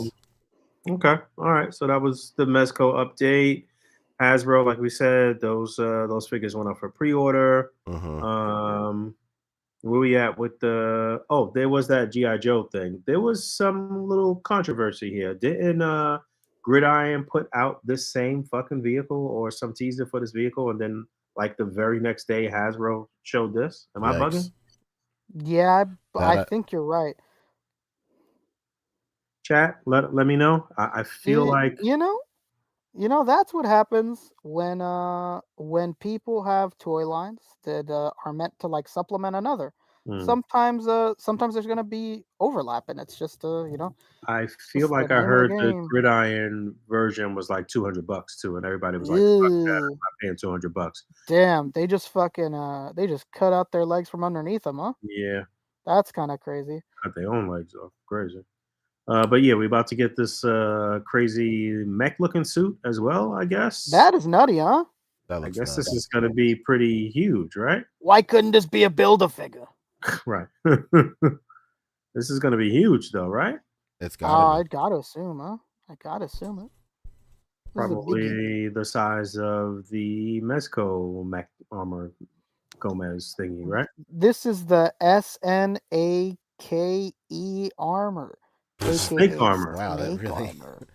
Okay. All right. So that was the Mezco update. Hasbro, like we said, those figures went up for pre-order. Where we at with there was that G.I. Joe thing. There was some little controversy here. Didn't Gridiron put out this same fucking vehicle or some teaser for this vehicle, and then like the very next day Hasbro showed this? Am I bugging? Yeah, I think you're right. Chat, let me know. I feel like you know that's what happens when people have toy lines that are meant to like supplement another. sometimes there's gonna be overlap, and it's just I feel just the like I name of the heard the game. gridiron version was like $200 too, and everybody was like, "Fuck that! I'm Ew. not paying $200." Damn, they just fucking they just cut out their legs from underneath them, huh? Yeah, That's kind of crazy. cut their own legs off. Crazy. But yeah, we about to get this crazy mech looking suit as well. I guess. That is nutty, huh? That I looks guess this nuts. is going to be pretty huge, right? Why couldn't this be a Build-A-Figure? Right. This is going to be huge, though, right? It's gotta I be. gotta assume, huh? I gotta assume it. This is a biggie. Probably the size of the Mezco mech armor Gomez thingy, right? This is the SNAKE armor, Snake aka armor. Wow, that snake really armor.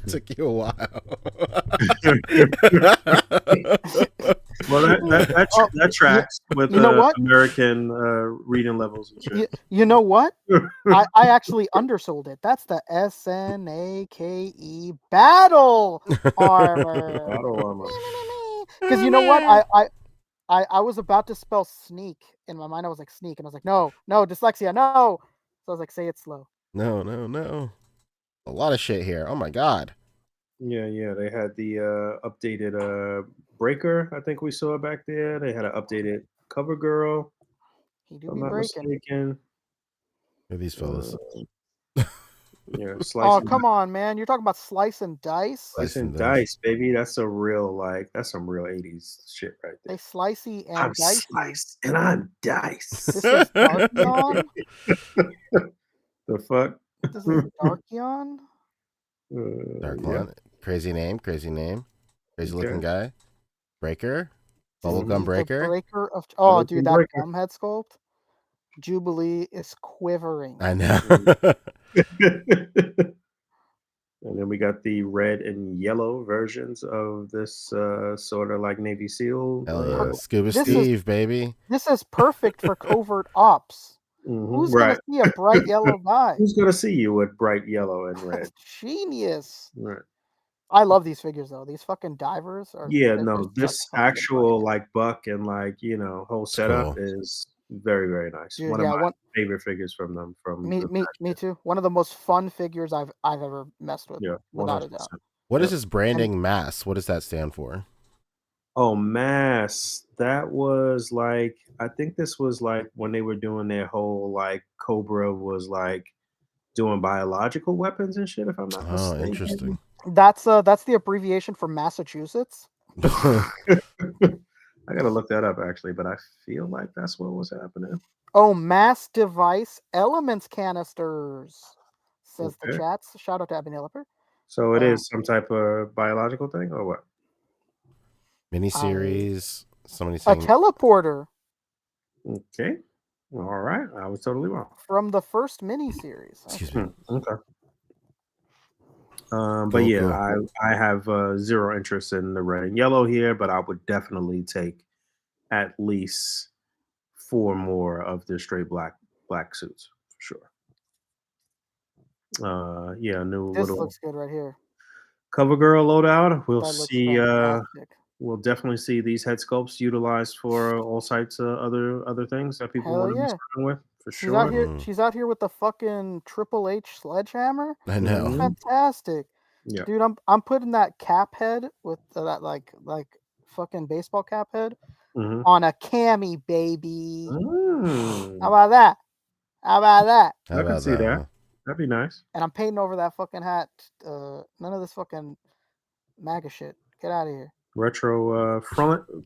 took you a while. Well, that tracks with You know what? American reading levels and shit. You know what? I actually undersold it. That's the SNAKE battle armor. Battle armor. Because you know what? I was about to spell sneak in my mind. I was like sneak, and I was like, no, dyslexia, no. So I was like, say it slow. No. A lot of shit here. Oh my god. Yeah. They had the updated Breaker. I think we saw back there. They had an updated Cover Girl. He If do I'm be not breaking. mistaken. Who are these fellas? Yeah, Oh, slicing, come on, man. You're talking about slice and dice? slicing dice, baby. That's a real that's some real 80s shit right They there. slicey and I'm dicey. sliced and I'm dice. This is Darkion? The fuck? This is Darkion? Dark Yeah. one. Crazy name. Crazy looking Okay. guy. Breaker. This Bubblegum is the breaker. breaker of... Oh, dude, that Breaker. gum head sculpt. Jubilee is quivering. I know. And then we got the red and yellow versions of this sort of like Navy SEAL. Hell yeah. Scuba This is- Steve, baby. This is perfect for covert ops. Who's Right. gonna see a bright yellow guy? Who's gonna see you with bright yellow and red? Genius. Right. I love these figures though. These fucking divers are... Yeah, they're no, just this fucking actual like buck and like whole setup cool. is very, very nice. Dude, One yeah, of my favorite figures from them. From the me back. too. One of the most fun figures I've ever messed with. Yeah, Without a 100%. doubt. What is Yep. this branding mass? What does that stand for? Oh, mass. That was like, I think this was like when they were doing their whole like Cobra was like doing biological weapons and shit. If I'm not Oh, mistaken. interesting. That's the abbreviation for Massachusetts. I gotta look that up actually, but I feel like that's what was happening. Oh, mass device elements canisters, says the Okay. chats. Shout out to Abby Nilliper. So it is some type of biological thing or what? Miniseries. Somebody A saying teleporter Okay. All right. I was totally wrong. from the first miniseries. excuse me. Okay. But Cool, yeah, cool. I have zero interest in the red and yellow here, but I would definitely take at least 4 more of the straight black suits for sure. Yeah, new This little looks good right here. Cover Girl loadout. We'll That looks see. fantastic. We'll definitely see these head sculpts utilized for all sites other things that people Hell want to be yeah. starting with for She's out sure. here. She's out here with the fucking Triple H sledgehammer. I know. Mhm. Fantastic. Yeah. Dude, I'm putting that cap head with that like fucking baseball cap head Mhm. on a cami, baby. How Mm. about that? How about that? How I can about see that? that. Huh? That'd be nice. And I'm painting over that fucking hat. None of this fucking MAGA shit. Get out of here. Retro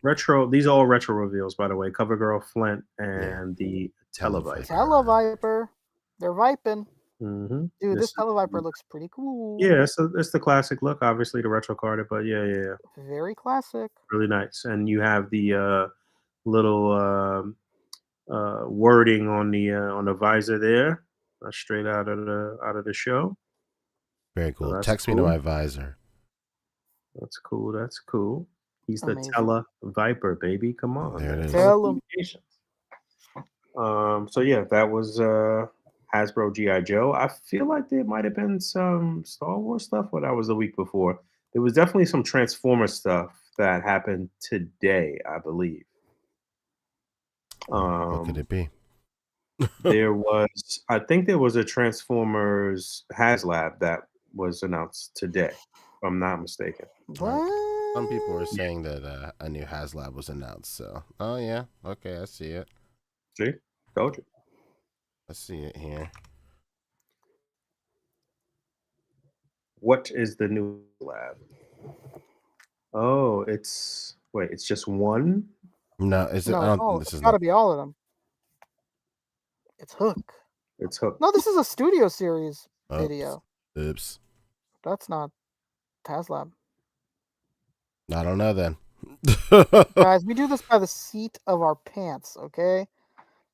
retro. These are all retro reveals, by the way. Cover Girl, Flint, and the Televiper. Televiper. They're viping. Mm-hmm. Dude, this Televiper looks pretty cool. Yeah, it's the classic look. Obviously, the retro carded, but yeah. Very classic. Really nice. And you have the little wording on the visor there, straight out of the show. Very cool. that's Text me to cool. my visor. That's cool. That's cool. He's Amazing. the Televiper, baby. Come on. There it is. Tell 'em. So yeah, that was Hasbro G.I. Joe. I feel like there might have been some Star Wars stuff, but that was the week before. There was definitely some Transformer stuff that happened today, I believe. What could it be? I think there was a Transformers HasLab that was announced today, if I'm not mistaken. What? Some people were saying that a new HasLab was announced. So, oh yeah, okay, I see it. See? Told you. I see it here. What is the new lab? Oh, it's just one? No, is it? I No, don't. This it's is got to not. be all of them. It's Hook. It's Hook. No, this is a studio series Oops. video. Oops. That's not Taslab. I don't know then. Guys, we do this by the seat of our pants, okay?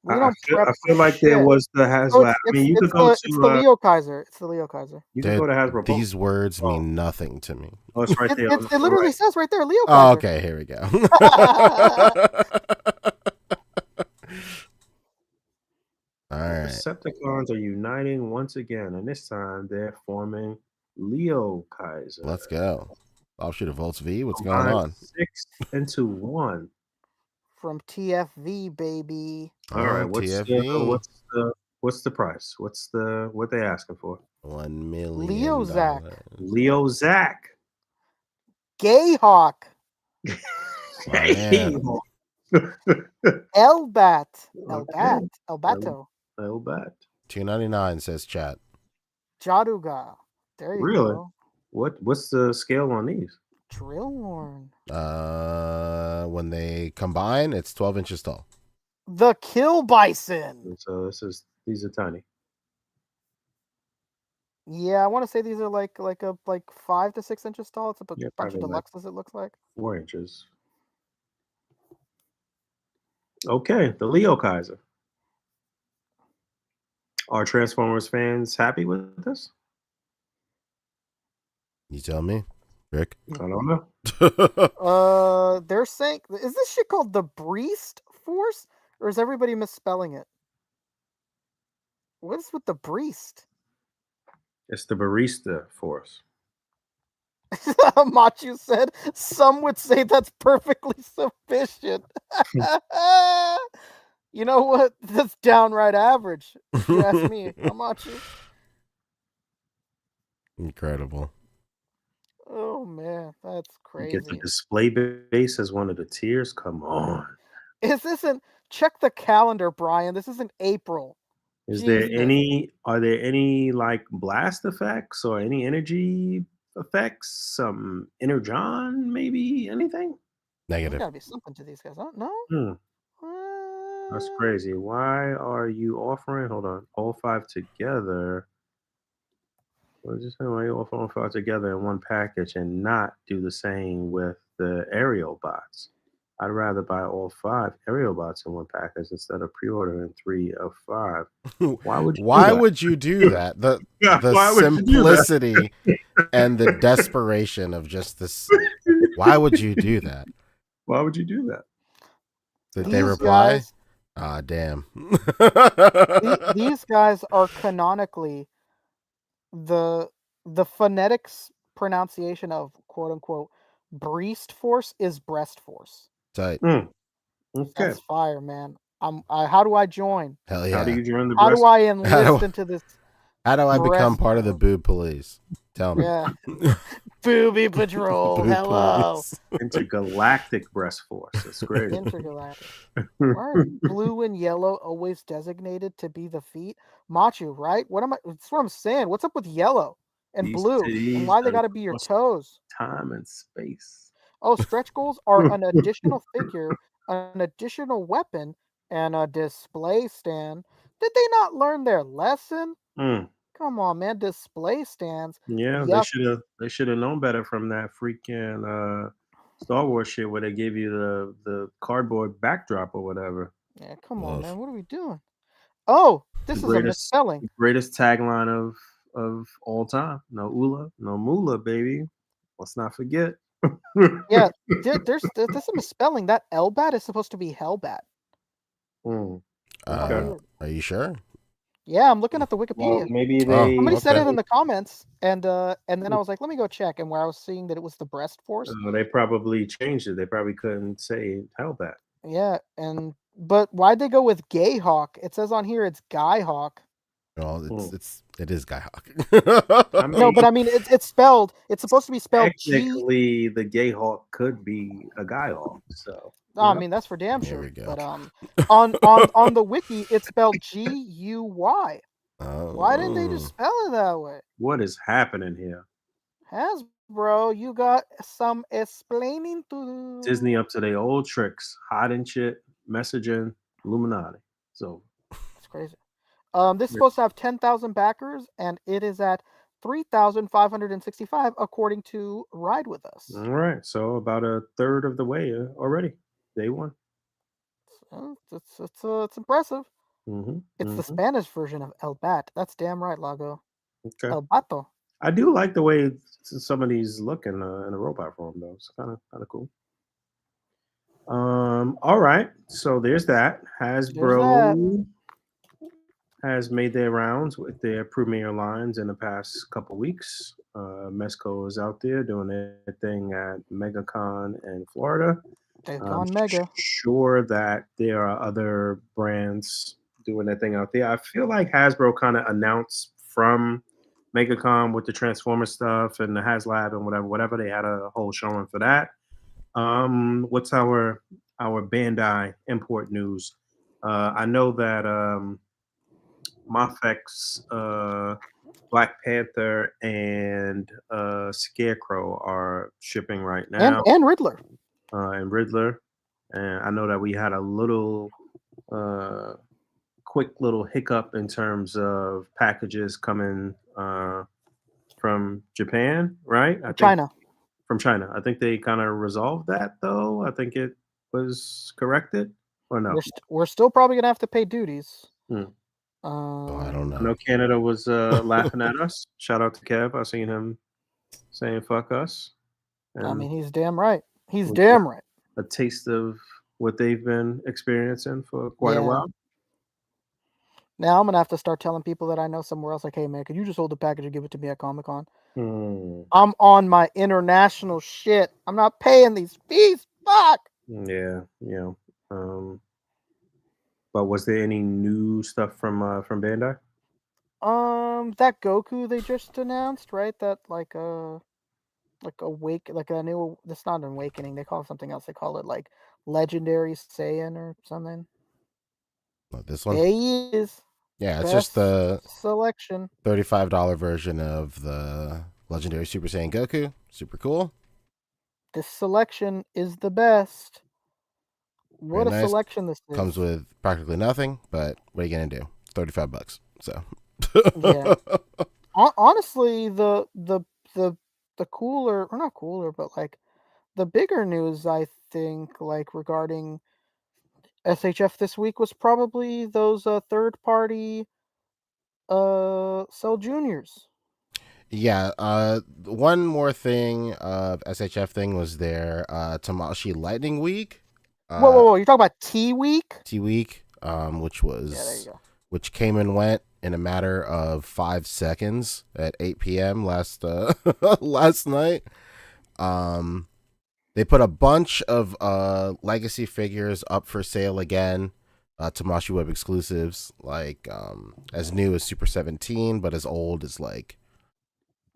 We I don't prep I for feel like there shit. was the Oh, HasLab. I mean, you could go it's the to Leo Kaiser. It's the Leo Kaiser. you could Dude, go to Hasbro. these words mean nothing to me. Oh, it's right there. on It the literally right. says right there, Leo Oh, Kaiser. okay, here we go. All The right. Decepticons are uniting once again, and this time they're forming Leo Kaiser. Let's go. Offshoot Volts V. What's going Combine on? 6 into 1. From TFV, baby. All right, Oh, TFV. what's the price? What they asking for? $1 million. Leo Zach. Leo Zach. Gay Hawk. My man. Elbat. Okay. Elbato. Elbat. $2.99 says chat. Jaduga. There you Really? go. What's the scale on these? Drillhorn. When they combine, it's 12 inches tall. The Kill Bison. So these are tiny. Yeah, I want to say these are like 5 to 6 inches tall. It's a bunch of probably like deluxes. It looks like 4 inches. Okay, the Leo Kaiser. Are Transformers fans happy with this? You tell me, Rick. I don't know. They're saying, is this shit called the Breast Force, or is everybody misspelling it? What is with the Breast? It's the Barista Force. Machu said, some would say that's perfectly sufficient. You know what? That's downright average. If you ask me, Machu. Incredible. Oh man, that's crazy. Get the display base as one of the tiers. Come on. This isn't. Check the calendar, Brian. This isn't April. Are Jesus. there any like blast effects or any energy effects? Some energon, maybe anything? There's Negative. gotta be something to these guys, huh? No? That's crazy. Why are you offering? Hold on, all 5 together. Well, just why you offer all 5 together in one package and not do the same with the aerial bots? I'd rather buy all 5 aerial bots in one package instead of pre-ordering 3 of 5. Why would you? Why would you do that? The simplicity and the desperation of just this. Why would you do that? Why would you do that? Did they reply? Guys, damn. these guys are canonically the phonetics pronunciation of quote unquote Breast Force is breast force. Tight. Okay. That's fire, man. How do I join? Hell yeah. How do you join the How breast? do I enlist into this? How do I become breast part of the boob police? Tell me. Yeah. Booby Patrol. Boob Hello. police. Intergalactic breast force. That's great. Intergalactic. Why are blue and yellow always designated to be the feet? Machu, right? That's what I'm saying. What's up with yellow and These blue? cities And why they are gotta be your across toes? Time and space. Oh, stretch goals are an additional figure, an additional weapon, and a display stand. Did they not learn their lesson? Come on, man. Display stands. Yeah, Yuck. they should have known better from that freaking Star Wars shit where they gave you the cardboard backdrop or whatever. Yeah, come on, man. What are we doing? Oh, this is a misspelling. Greatest tagline of all time. No Ula, no Mula, baby. Let's not forget. Yeah, there's a misspelling. That Elbat is supposed to be Hellbat. Okay. Are you sure? Yeah, I'm looking at the Wikipedia. Well, maybe they. Somebody said it in the comments, and then I was like, let me go check. And where I was seeing that it was the breast force. They probably changed it. They probably couldn't say Hellbat. Yeah, and But why'd they go with Gay Hawk? It says on here it's Guy Hawk. Well, it is Guy Hawk. I No, but I mean it's spelled. It's supposed to be spelled G. technically, the gay hawk could be a guy hawk. So Oh, I mean that's for damn There sure. we go. But on the wiki it's spelled G-U-Y. Why didn't they just spell it that way? what is happening here? Hasbro, you got some explaining to do. Disney up to their old tricks, hiding shit, messaging, Illuminati. So It's crazy. This is supposed to have 10,000 backers, and it is at 3,565 according to Ride With Us. all right, so about a third of the way already. Day one. So it's impressive. Mm-hmm. It's the Spanish version of El Bat. That's damn right, Lago. Okay. El Bato. I do like the way some of these look in a robot form, though. It's kind of cool. All right, so there's that. Hasbro has made their rounds with their premier lines in the past couple weeks. Mesco is out there doing their thing at MegaCon in Florida. They've I'm gone mega. sure that there are other brands doing their thing out there. I feel like Hasbro kind of announced from MegaCon with the Transformer stuff and the HasLab and whatever. They had a whole showing for that. What's our Bandai import news? I know that Mafex, Black Panther, and Scarecrow are shipping right now, And Riddler. and Riddler. And I know that we had a little quick little hiccup in terms of packages coming from Japan, right? I think China. from China. I think they kind of resolved that, though. I think it was corrected, or no? We're still probably gonna have to pay duties. Hmm. I don't I know. know Canada was laughing at us. Shout out to Kev. I seen him saying "fuck us." And I mean, he's damn right. He's we damn got right. a taste of what they've been experiencing for quite a Yeah. while. Now I'm gonna have to start telling people that I know somewhere else, like, hey man, could you just hold the package and give it to me at Comic-Con? Hmm. I'm on my international shit. I'm not paying these fees. Fuck. Yeah, yeah. But was there any new stuff from Bandai? That Goku they just announced, right? That like a new. That's not an awakening. They call it something else. They call it like Legendary Saiyan or something. This one? There he is. Yeah, it's Best just the selection. $35 version of the Legendary Super Saiyan Goku. Super cool. This selection is the best. What Very a nice. selection this is. Comes with practically nothing, but what are you gonna do? $35. So Yeah. Honestly, the cooler, or not cooler, but like the bigger news, I think, like regarding SHF this week was probably those third party Cell Juniors. Yeah, one more thing of SHF thing was their Tamashi Lightning Week. Whoa! You're talking about T Week? T Week, which was Yeah, there you go. which came and went in a matter of 5 seconds at 8 p.m. last last night. They put a bunch of legacy figures up for sale again. Tamashi Web exclusives, like as new as Super 17, but as old as like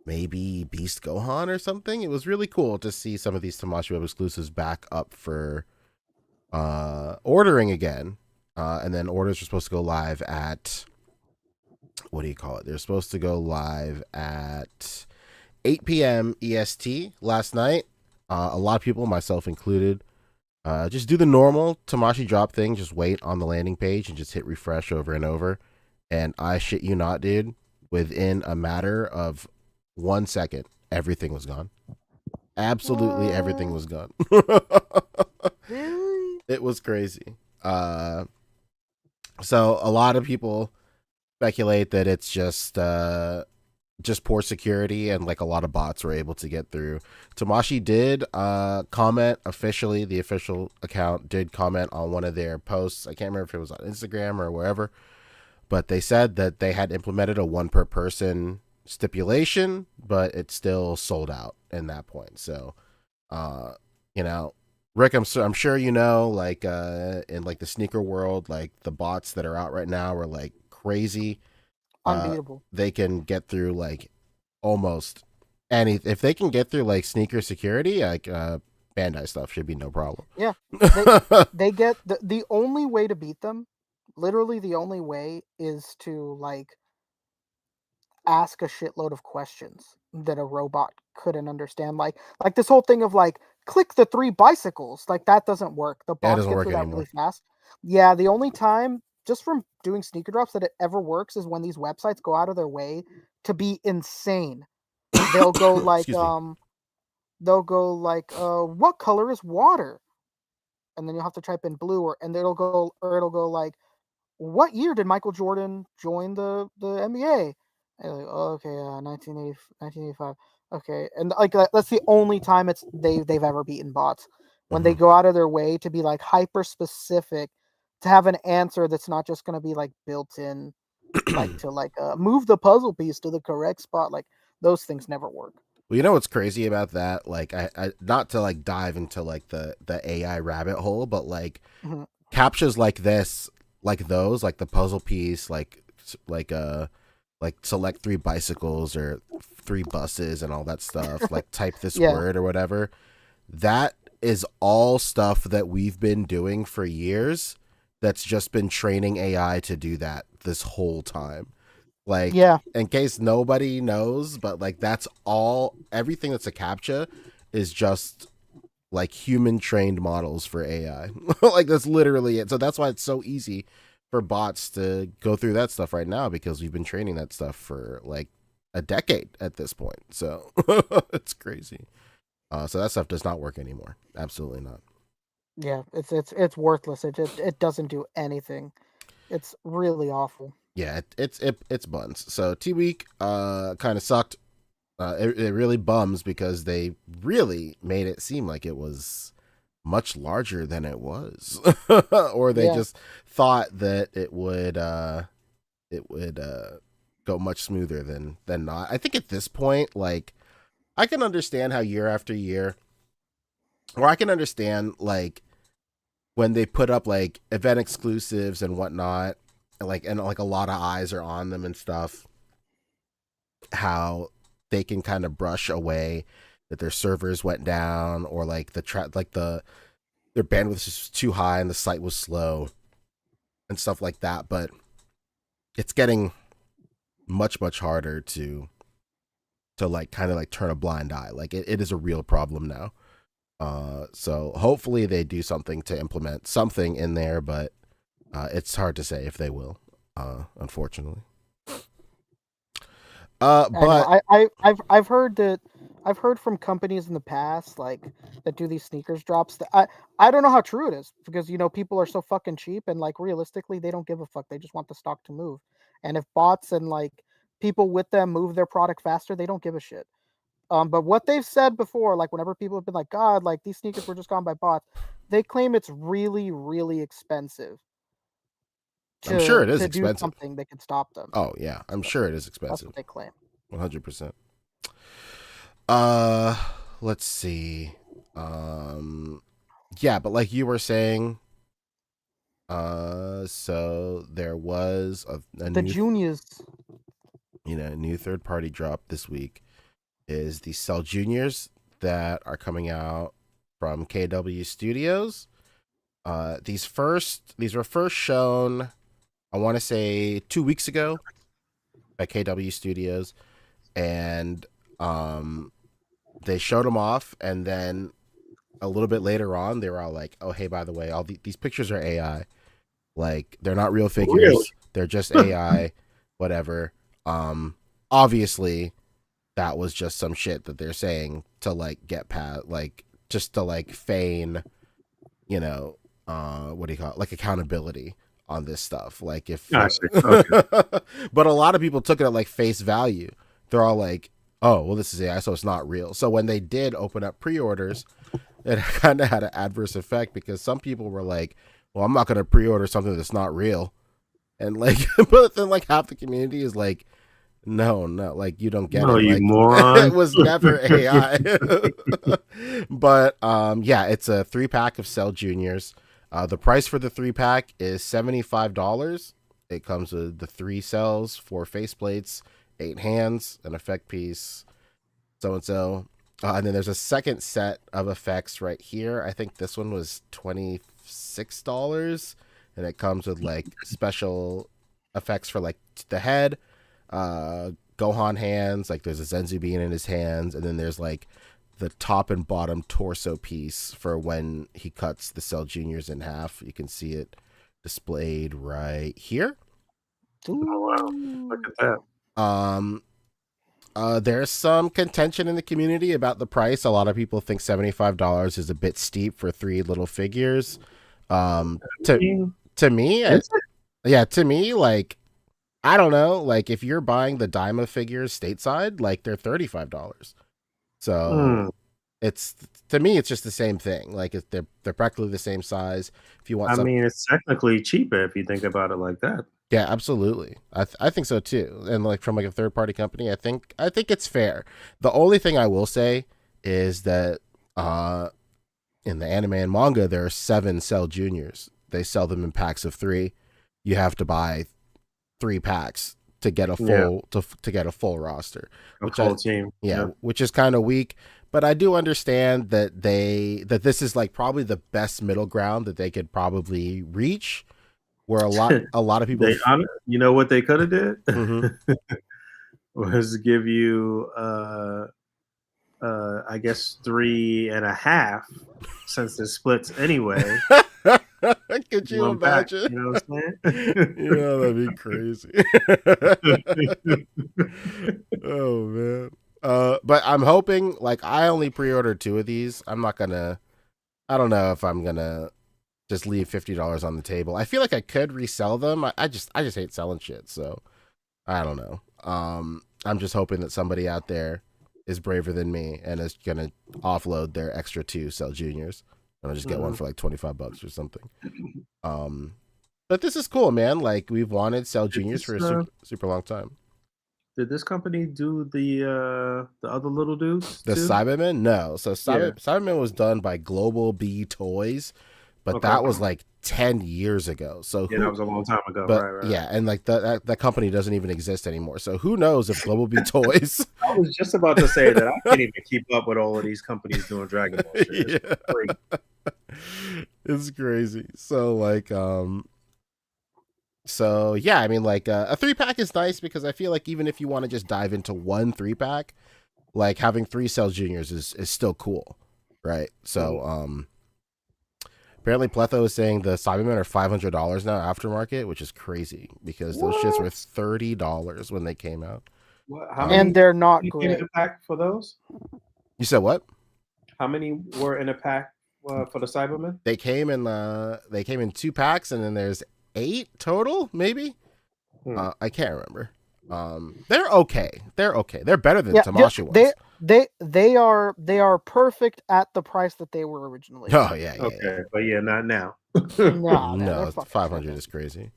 maybe Beast Gohan or something. It was really cool to see some of these Tamashi Web exclusives back up for ordering again. And then orders are supposed to go live at, what do you call it? They're supposed to go live at 8 p.m. EST last night. A lot of people, myself included, just do the normal Tamashi drop thing. Just wait on the landing page and just hit refresh over and over. And I shit you not, dude, within a matter of 1 second, everything was gone. Absolutely everything was gone. Really? It was crazy. So a lot of people speculate that it's just poor security and like a lot of bots were able to get through. Tamashi did comment officially. The official account did comment on one of their posts. I can't remember if it was on Instagram or wherever, but they said that they had implemented a 1 per person stipulation, but it's still sold out in that point. So, Rick, I'm sure you know, like in like the sneaker world, like the bots that are out right now are like crazy. Uh, Unbeatable. they can get through like almost any. If they can get through like sneaker security, like Bandai stuff should be no problem. Yeah, they they get the only way to beat them. Literally, the only way is to like ask a shitload of questions that a robot couldn't understand. Like this whole thing of like click the three bicycles. Like that doesn't work. The Yeah, it bots doesn't get work through that really anymore. fast. Yeah, the only time just from doing sneaker drops that it ever works is when these websites go out of their way to be insane. They'll go like Excuse me. what color is water? And then you'll have to type in blue and it'll go like what year did Michael Jordan join the NBA? And like, oh, okay, 1985. Okay, and like that's the only time they've ever beaten bots when they Mhm. go out of their way to be like hyper specific to have an answer that's not just going to be like built in, like to like move the puzzle piece to the correct spot. Like those things never work. Well, you know what's crazy about that? Like, I not to like dive into like the AI rabbit hole, but like Mhm. captures like this, like those, like the puzzle piece, like select three bicycles or three buses and all that stuff. Like type this Yeah, word or whatever. That is all stuff that we've been doing for years. That's just been training AI to do that this whole time. Like, yeah, in case nobody knows, but like that's all, everything that's a captcha is just like human trained models for AI. Like that's literally it. So that's why it's so easy for bots to go through that stuff right now, because we've been training that stuff for like a decade at this point. So it's crazy. So that stuff does not work anymore. Absolutely not. yeah. It's worthless. It doesn't do anything. It's really awful. Yeah, it's buns. So T-Week kind of sucked. It really bums because they really made it seem like it was much larger than it was, or they Yeah. just thought that it would go much smoother than not. I think at this point, like I can understand how year after year, or I can understand like when they put up like event exclusives and whatnot, and like a lot of eyes are on them and stuff, how they can kind of brush away that their servers went down, or like their bandwidth was too high and the site was slow and stuff like that. But it's getting much harder to like kind of like turn a blind eye. Like it is a real problem now. So hopefully they do something to implement something in there, but it's hard to say if they will, unfortunately. I know. But I've heard that I've heard from companies in the past like that do these sneakers drops that I don't know how true it is because people are so fucking cheap and like realistically they don't give a fuck. They just want the stock to move. And if bots and like people with them move their product faster, they don't give a shit. But what they've said before, like whenever people have been like, God, like these sneakers were just gone by bots, they claim it's really, really expensive I'm sure it is to do expensive. something that could stop them. Oh yeah, I'm sure it is That's expensive. what they claim. 100%. Uh, let's see. Yeah, but like you were saying, so there was a The new, juniors. new third party drop this week is the Cell Juniors that are coming out from KW Studios. These were first shown, I want to say 2 weeks ago at KW Studios, and they showed them off, and then a little bit later on, they were all like, "Oh, hey, by the way, these pictures are AI. Like, they're not real figures. Really? They're just AI. Whatever." Obviously, that was just some shit that they're saying to like get past, like just to like feign, what do you call it, like accountability on this stuff. Like if, I see. Okay. but a lot of people took it at like face value. They're all like, "Oh, well, this is AI, so it's not real." So when they did open up pre-orders, it kind of had an adverse effect because some people were like, "Well, I'm not going to pre-order something that's not real," and like, but then like half the community is like, No, like you don't get No, it. you Like moron. it was never AI. But yeah, it's a 3-pack of Cell Juniors. The price for the 3-pack is $75. It comes with the 3 cells, 4 faceplates, 8 hands, an effect piece, so and so. And then there's a second set of effects right here. I think this one was $26, and it comes with like special effects for like the head, Gohan hands, like there's a Zenzu bean in his hands, and then there's like the top and bottom torso piece for when he cuts the Cell Juniors in half. You can see it displayed right here. Oh wow! Look at that. There's some contention in the community about the price. A lot of people think $75 is a bit steep for 3 little figures. To me, to me, like, I don't know, like if you're buying the Daima figures stateside, like they're $35. So it's, to me, it's just the same thing. Like they're practically the same size. If you want, I mean, it's technically cheaper if you think about it like that. yeah, absolutely. I think so too. And like from like a third party company, I think it's fair. The only thing I will say is that in the anime and manga there are 7 Cell Juniors. They sell them in packs of 3. You have to buy 3 packs to get a full to get a full roster. A full team. Yeah, which is kind of weak. But I do understand that this is like probably the best middle ground that they could probably reach. Where a lot of people, you know what they could have did mm-hmm. was give you, I guess 3.5, since it splits anyway. Could you imagine? Back, you know what I'm saying? Yeah, that'd be crazy. Oh man. But I'm hoping, like, I only pre-ordered 2 of these. I don't know if I'm gonna just leave $50 on the table. I feel like I could resell them. I just hate selling shit, so I don't know. I'm just hoping that somebody out there is braver than me and is gonna offload their extra 2 Cell Juniors. And I'll just get one for like $25 or something. But this is cool, man. Like, we've wanted Cell Juniors for a super long time. Did this company do the other little dudes? The Cybermen? No. So Cybermen was done by Global B Toys, but that was like 10 years ago. So that was a long time ago. But, right. Yeah, and like that company doesn't even exist anymore. So who knows if Global B Toys? I was just about to say that I can't even keep up with all of these companies doing Dragon Ball shit. It's crazy. So like so yeah, I mean, like a 3-pack is nice because I feel like even if you want to just dive into one 3-pack, like having 3 Cell Juniors is still cool, right? So apparently Pletho is saying the Cybermen are $500 now aftermarket, which is crazy because those shits were $30 when they came out. And they're not great. In a pack for those? You said what? How many were in a pack for the Cybermen? They came in 2 packs, and then there's 8 total, maybe. I can't remember. They're okay. They're better than Tamashii ones. They are perfect at the price that they were originally. Oh yeah. But not now. No, 500 is crazy.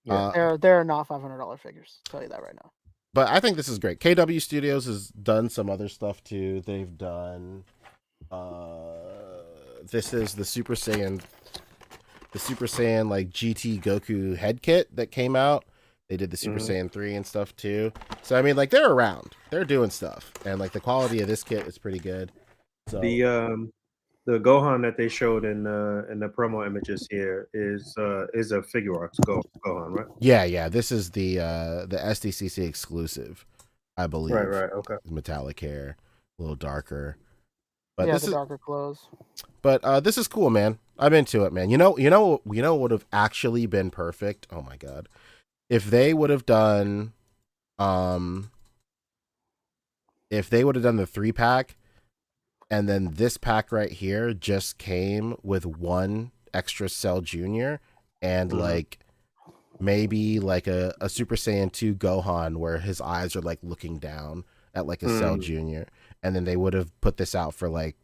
They're not $500 figures. I'll tell you that right now. But I think this is great. KW Studios has done some other stuff too. They've done this is the Super Saiyan like GT Goku head kit that came out. They did the Super Saiyan 3 and stuff too. So I mean, like, they're around. They're doing stuff. And like the quality of this kit is pretty good. So the Gohan that they showed in the promo images here is a figure arts Gohan, right? Yeah. This is the SDCC exclusive, I believe. Right. Okay. Metallic hair, a little darker. But yeah, the darker clothes. But this is cool, man. I'm into it, man. You know what would have actually been perfect? Oh my god. If they would have done the 3-pack, and then this pack right here just came with 1 extra Cell Junior and like maybe like a Super Saiyan 2 Gohan where his eyes are like looking down at like a Cell Junior, and then they would have put this out for like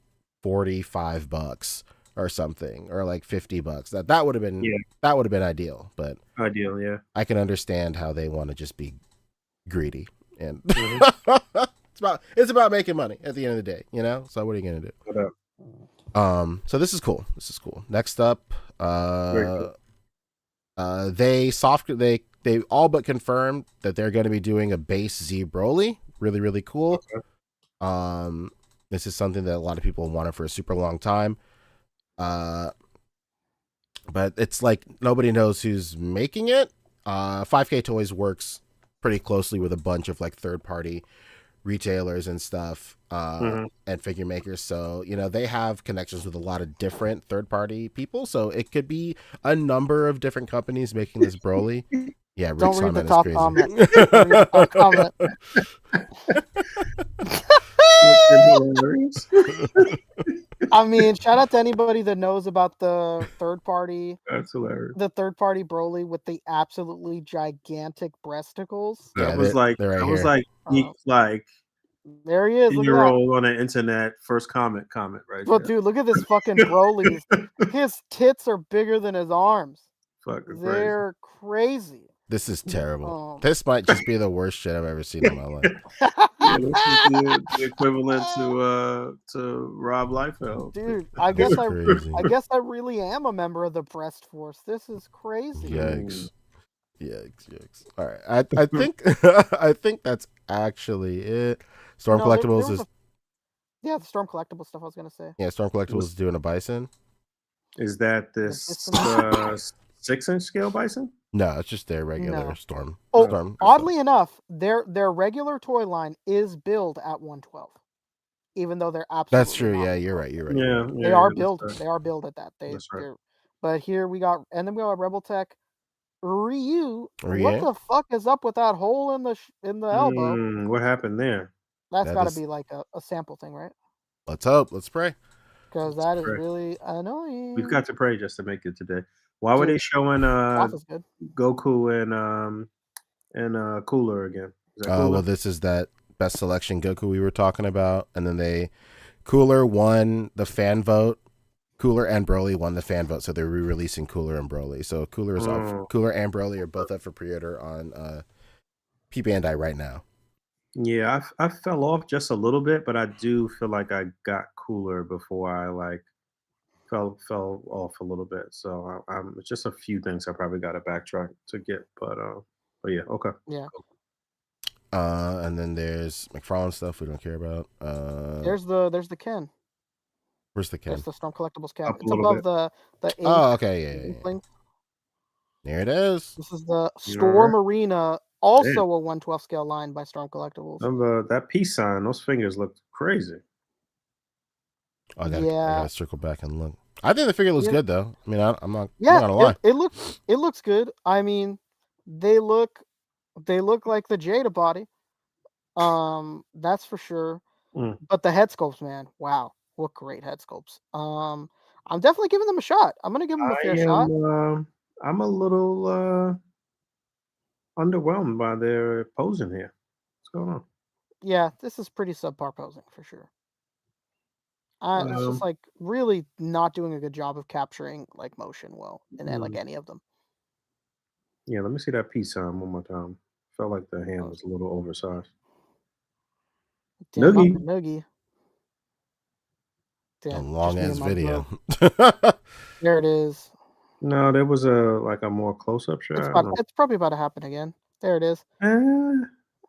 $45 or something, or like $50. That would have been ideal. But ideal, yeah. I can understand how they want to just be greedy. and it's about making money at the end of the day, you know. So what are you gonna do? What up? So this is cool. Next up, Very cool. they all but confirmed that they're going to be doing a base Z Broly. Really, really cool. Okay. This is something that a lot of people wanted for a super long time. But it's like nobody knows who's making it. 5K Toys works pretty closely with a bunch of like third-party retailers and stuff, and figure makers. So, you know, they have connections with a lot of different third-party people. So it could be a number of different companies making this Broly. Yeah, Rick's Don't read the comment is top crazy. comment. I mean, shout out to anybody that knows about the third party. That's hilarious. The third party Broly with the absolutely gigantic breasticles. Yeah, I was like, they're right I was here. like, like there he is. Look at that. on the internet. First comment right Well, there. dude, look at this fucking Broly. His tits are bigger than his arms. Fucking They're crazy. This is terrible. This might just be the worst shit I've ever seen in my life. Yeah, this is the equivalent to Rob Liefeld. Dude, I guess I really am a member of the Breast Force. This is crazy. Yikes. All right, I think I think that's actually it. Storm Collectibles is the Storm Collectibles stuff I was gonna say. Yeah, Storm Collectibles is doing a bison. Is that this 6-inch scale bison? No, it's just their regular Storm. Oh, Storm. oddly enough, their regular toy line is billed at 112, even though they're absolutely. That's true. Yeah, you're right. Yeah, they are billed. They are billed at that. That's right. But here we got Rebel Tech. Ryu, what the fuck is up with that hole in the elbow? What happened there? That's got to be like a sample thing, right? Let's hope. Let's pray. Because that is really annoying. We've got to pray just to make it today. Why were they showing Goku and Cooler again? Well, this is that best selection Goku we were talking about, and then Cooler won the fan vote. Cooler and Broly won the fan vote, so they're re-releasing Cooler and Broly. So Cooler and Broly are both up for pre-order on P Bandai right now. Yeah, I fell off just a little bit, but I do feel like I got Cooler before I like fell off a little bit. So I'm just a few things I probably got to backtrack to get, but yeah, okay. Yeah. And then there's McFarlane stuff we don't care about. There's the Ken. Where's the Ken? There's the Storm Collectibles Ken. It's above the Oh, okay, yeah. There it is. This is the Storm Arena, also a 112 scale line by Storm Collectibles. That peace sign, those fingers look crazy. I gotta circle back and look. I think the figure looks good though. I mean, I'm not gonna lie. It looks good. I mean, they look like the Jada body. That's for sure. But the head sculpts, man, wow, what great head sculpts. I'm definitely giving them a shot. I'm gonna give them a fair shot. I'm a little underwhelmed by their posing here. What's going on? Yeah, this is pretty subpar posing for sure. It's just like really not doing a good job of capturing like motion well in like any of them. Yeah, let me see that peace sign one more time. Felt like the hand was a little oversized. Noogie. A long ass video. There it is. No, there was a more close up shot. It's probably about to happen again. There it is.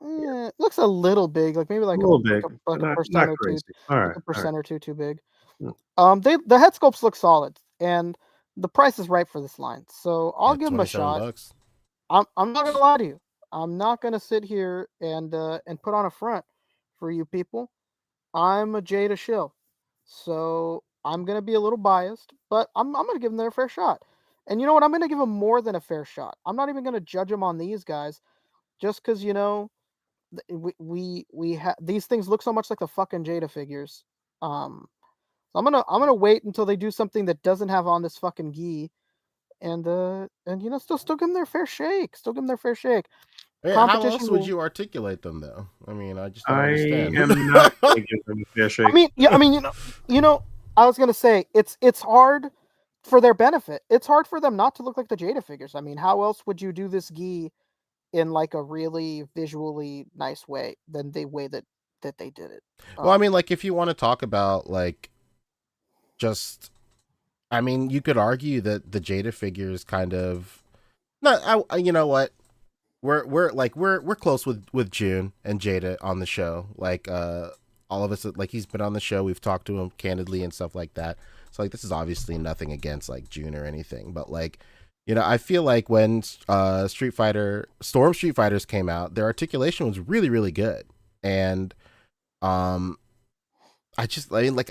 It looks a little big, like maybe like a little big, like a percent or two. A percent or two too big. The head sculpts look solid, and the price is right for this line. So I'll give them a shot. Bucks. I'm not gonna lie to you. I'm not gonna sit here and put on a front for you people. I'm a Jada shill, so I'm gonna be a little biased, but I'm gonna give them their fair shot. And you know what? I'm gonna give them more than a fair shot. I'm not even gonna judge them on these guys, just because we have these things look so much like the fucking Jada figures. So I'm gonna wait until they do something that doesn't have on this fucking gi, and still give them their fair shake. Still give them their fair shake. How else would you articulate them though? I mean, I just don't understand. am not gonna give them a fair shake. I mean, I was gonna say it's hard for their benefit. It's hard for them not to look like the Jada figures. I mean, how else would you do this gi in like a really visually nice way than the way that they did it. Well, I mean, like if you want to talk about like just, I mean, you could argue that the Jada figure is kind of not. You know what? We're close with June and Jada on the show. Like all of us, like he's been on the show. We've talked to him candidly and stuff like that. So like this is obviously nothing against like June or anything, but like, you know, I feel like when Storm Street Fighters came out, their articulation was really really good, and um I just like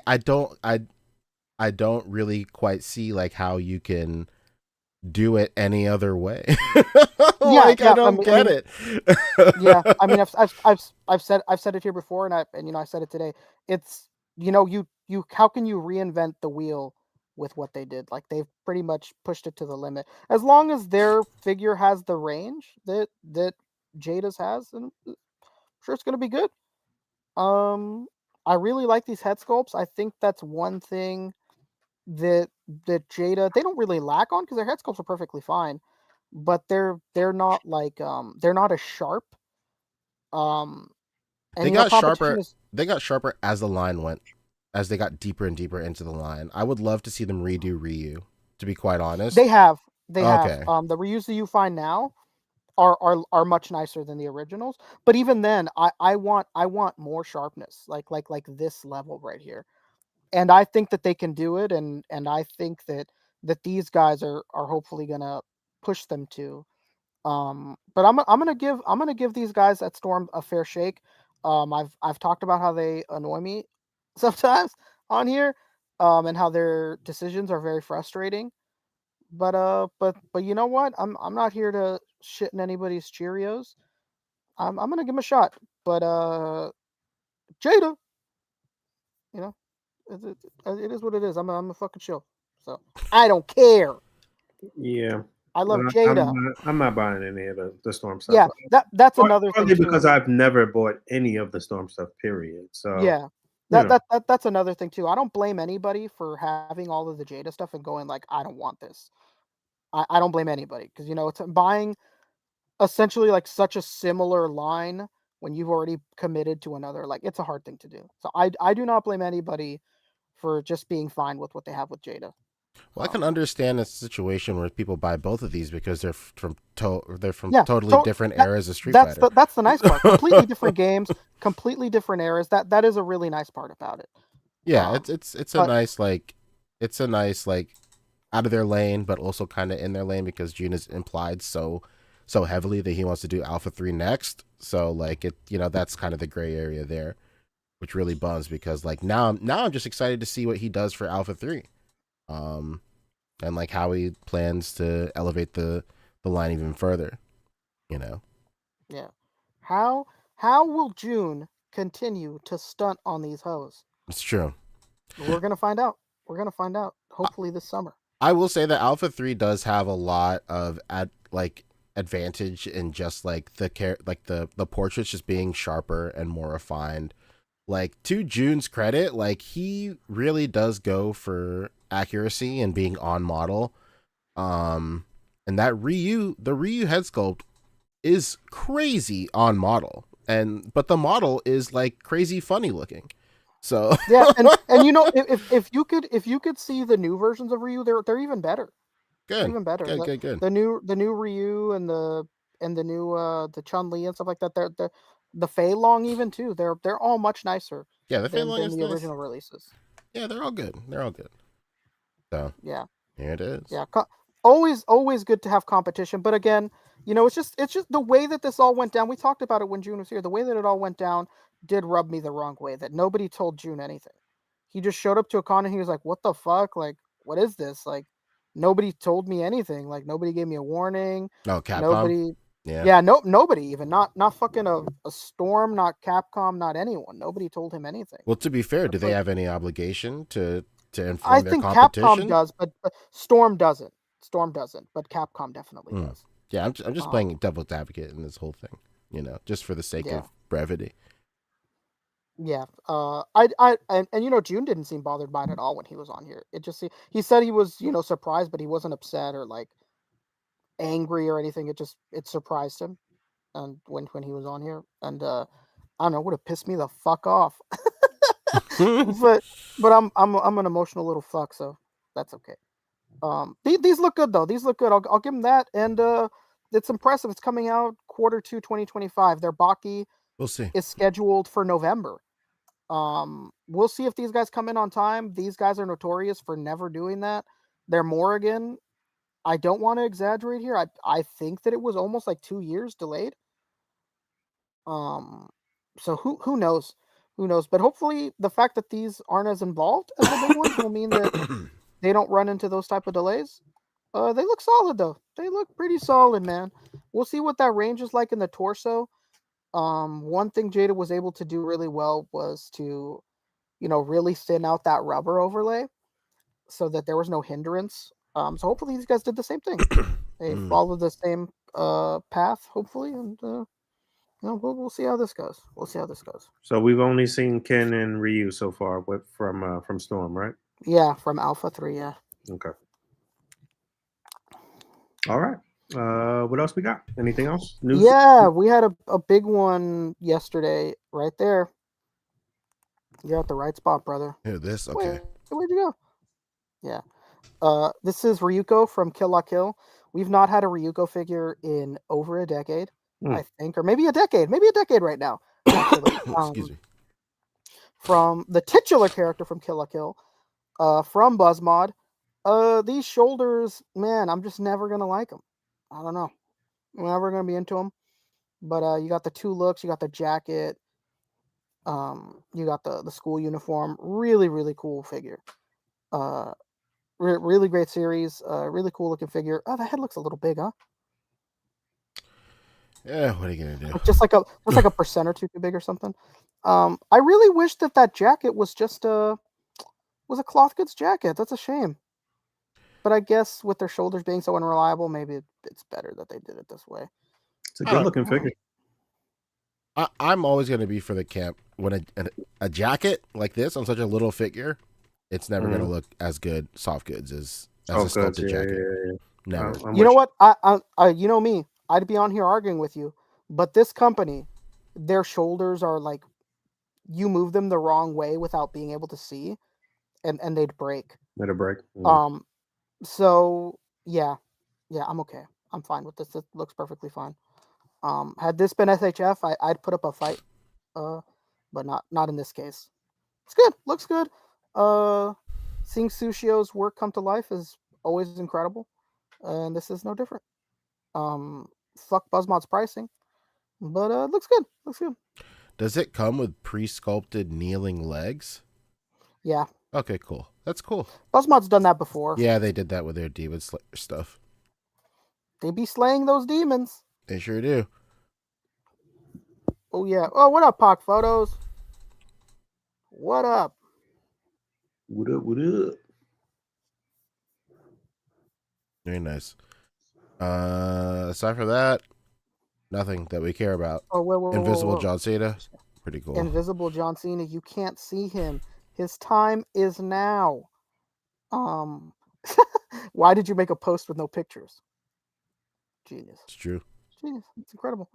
I don't really quite see like how you can do it any other way. Like I don't get it. Yeah, I mean, I've said it here before, and you know I said it today. It's, you know, you how can you reinvent the wheel with what they did? Like they've pretty much pushed it to the limit. As long as their figure has the range that Jada's has, then I'm sure it's gonna be good. Um, I really like these head sculpts. I think that's one thing that Jada, they don't really lack on, because their head sculpts are perfectly fine, but they're not like they're not as sharp. Um, and They you know got competition sharper. is, They got sharper as the line went, as they got deeper and deeper into the line. I would love to see them redo Ryu. To be quite honest. they have Okay. the reuse that you find now are much nicer than the originals, but even then I want more sharpness, like this level right here. And I think that they can do it, and I think that these guys are hopefully gonna push them to. But I'm gonna give these guys at Storm a fair shake. I've talked about how they annoy me sometimes on here, and how their decisions are very frustrating. But you know what? I'm not here to shit in anybody's Cheerios. I'm gonna give them a shot. But Jada, you know, it is what it is. I'm a fucking chill. So I don't care. Yeah. I love I'm Jada. I'm not buying any of the Storm stuff. Yeah, that's another thing Partly too. because I've never bought any of the Storm stuff, period. So, Yeah. you know, That's another thing too. I don't blame anybody for having all of the Jada stuff and going like, I don't want this. I don't blame anybody, because you know it's buying essentially like such a similar line when you've already committed to another. Like it's a hard thing to do. So I do not blame anybody for just being fine with what they have with Jada. Well, I can understand a situation where people buy both of these because they're from Yeah, totally different eras of Street that's Fighter. that's the nice part. Completely different games, completely different eras. That is a really nice part about it. Yeah, Um, it's a but nice like out of their lane, but also kind of in their lane because June is implied so heavily that he wants to do Alpha 3 next. So like it, you know, that's kind of the gray area there, which really bums because like now I'm just excited to see what he does for Alpha 3. Um and like how he plans to elevate the line even further, you know. yeah, how will June continue to stunt on these hoes? It's true. We're gonna find out. We're gonna find out. Hopefully this summer. I will say that Alpha 3 does have a lot of advantage in just like the portraits just being sharper and more refined. Like to June's credit, like he really does go for accuracy and being on model. And that the Ryu head sculpt is crazy on model. But the model is like crazy funny looking. So Yeah, and you know, if you could see the new versions of Ryu, they're even better. They're good. even better. Good. The new Ryu and the new the Chun Li and stuff like that. They're the Fei Long even too. They're all much nicer Yeah, the Fei Long than is the nice. original releases. Yeah, they're all good. They're all good. So Yeah. here it is. Yeah, always good to have competition. But again, you know, it's just the way that this all went down. We talked about it when June was here. The way that it all went down did rub me the wrong way. That nobody told June anything. He just showed up to a con and he was like, "What the fuck? Like, what is this? Like, nobody told me anything. Like, nobody gave me a warning. Oh, Capcom. Nobody." Yeah. Yeah, no, nobody even not fucking a Storm, not Capcom, not anyone. Nobody told him anything. Well, to be fair, do That's they like, have any obligation to I inform their think Capcom competition? does, but Storm doesn't. Storm doesn't, but Capcom definitely does. Yeah, I'm just Um, playing devil's advocate in this whole thing, you know, just for the sake yeah, of brevity. yeah. And you know, June didn't seem bothered by it at all when he was on here. It just he said he was, you know, surprised, but he wasn't upset or like angry or anything. It surprised him. and when he was on here, and I don't know, would have pissed me the fuck off. but I'm an emotional little fuck, so that's okay. These look good though. These look good. I'll give them that, and it's impressive. It's coming out Q2 2025. Their Baki We'll see. is scheduled for November. We'll see if these guys come in on time. These guys are notorious for never doing that. They're Morrigan. I don't want to exaggerate here. I think that it was almost like 2 years delayed. So who knows? Who knows? But hopefully the fact that these aren't as involved as the big ones will mean that they don't run into those type of delays. They look solid though. They look pretty solid, man. We'll see what that range is like in the torso. One thing Jada was able to do really well was to, really thin out that rubber overlay so that there was no hindrance. So hopefully these guys did the same thing. They followed the same path, hopefully, and we'll see how this goes. We'll see how this goes. So we've only seen Ken and Ryu so far from Storm, right? Yeah, from Alpha 3, yeah. Okay. All right. What else we got? Anything else? News? Yeah, we had a big one yesterday right there. You're at the right spot, brother. Here, this? Okay. Where'd you go? Yeah. This is Ryuko from Kill La Kill. We've not had a Ryuko figure in over a decade, I think, or maybe a decade right now. Actually. Excuse me. From the titular character from Kill La Kill, from Buzzmod. These shoulders, man, I'm just never gonna like them. I don't know. I'm never gonna be into them. But you got the 2 looks, you got the jacket, you got the school uniform. Really, really cool figure. Really great series. Really cool looking figure. Oh, the head looks a little big, huh? Yeah, what are you gonna do? Just like a percent or two too big or something. I really wish that jacket was just a cloth goods jacket. That's a shame. But I guess with their shoulders being so unreliable, maybe it's better that they did it this way. It's a good looking figure. I'm always going to be for the camp when a jacket like this on such a little figure, it's never going to look as good soft goods as a sculpted jacket. Yeah. Never. You know what? I you know me. I'd be on here arguing with you, but this company, their shoulders are like, you move them the wrong way without being able to see, and they'd break. Let it break. So yeah, I'm okay. I'm fine with this. It looks perfectly fine. Had this been SHF, I'd put up a fight. But not in this case. It's good. Looks good. Seeing Sushio's work come to life is always incredible, and this is no different. Fuck Buzzmod's pricing, but looks good. Looks good. Does it come with pre-sculpted kneeling legs? Yeah. Okay, cool. That's cool. Buzzmod's done that before. Yeah, they did that with their Demon Slayer stuff. They be slaying those demons. They sure do. Oh yeah. Oh, what up, Pock Photos? What up? What up? Very nice. Aside from that, nothing that we care about. Oh, whoa. Invisible John Cena, pretty cool. Invisible John Cena, you can't see him. His time is now. Why did you make a post with no pictures? Genius. It's true. Genius. It's incredible.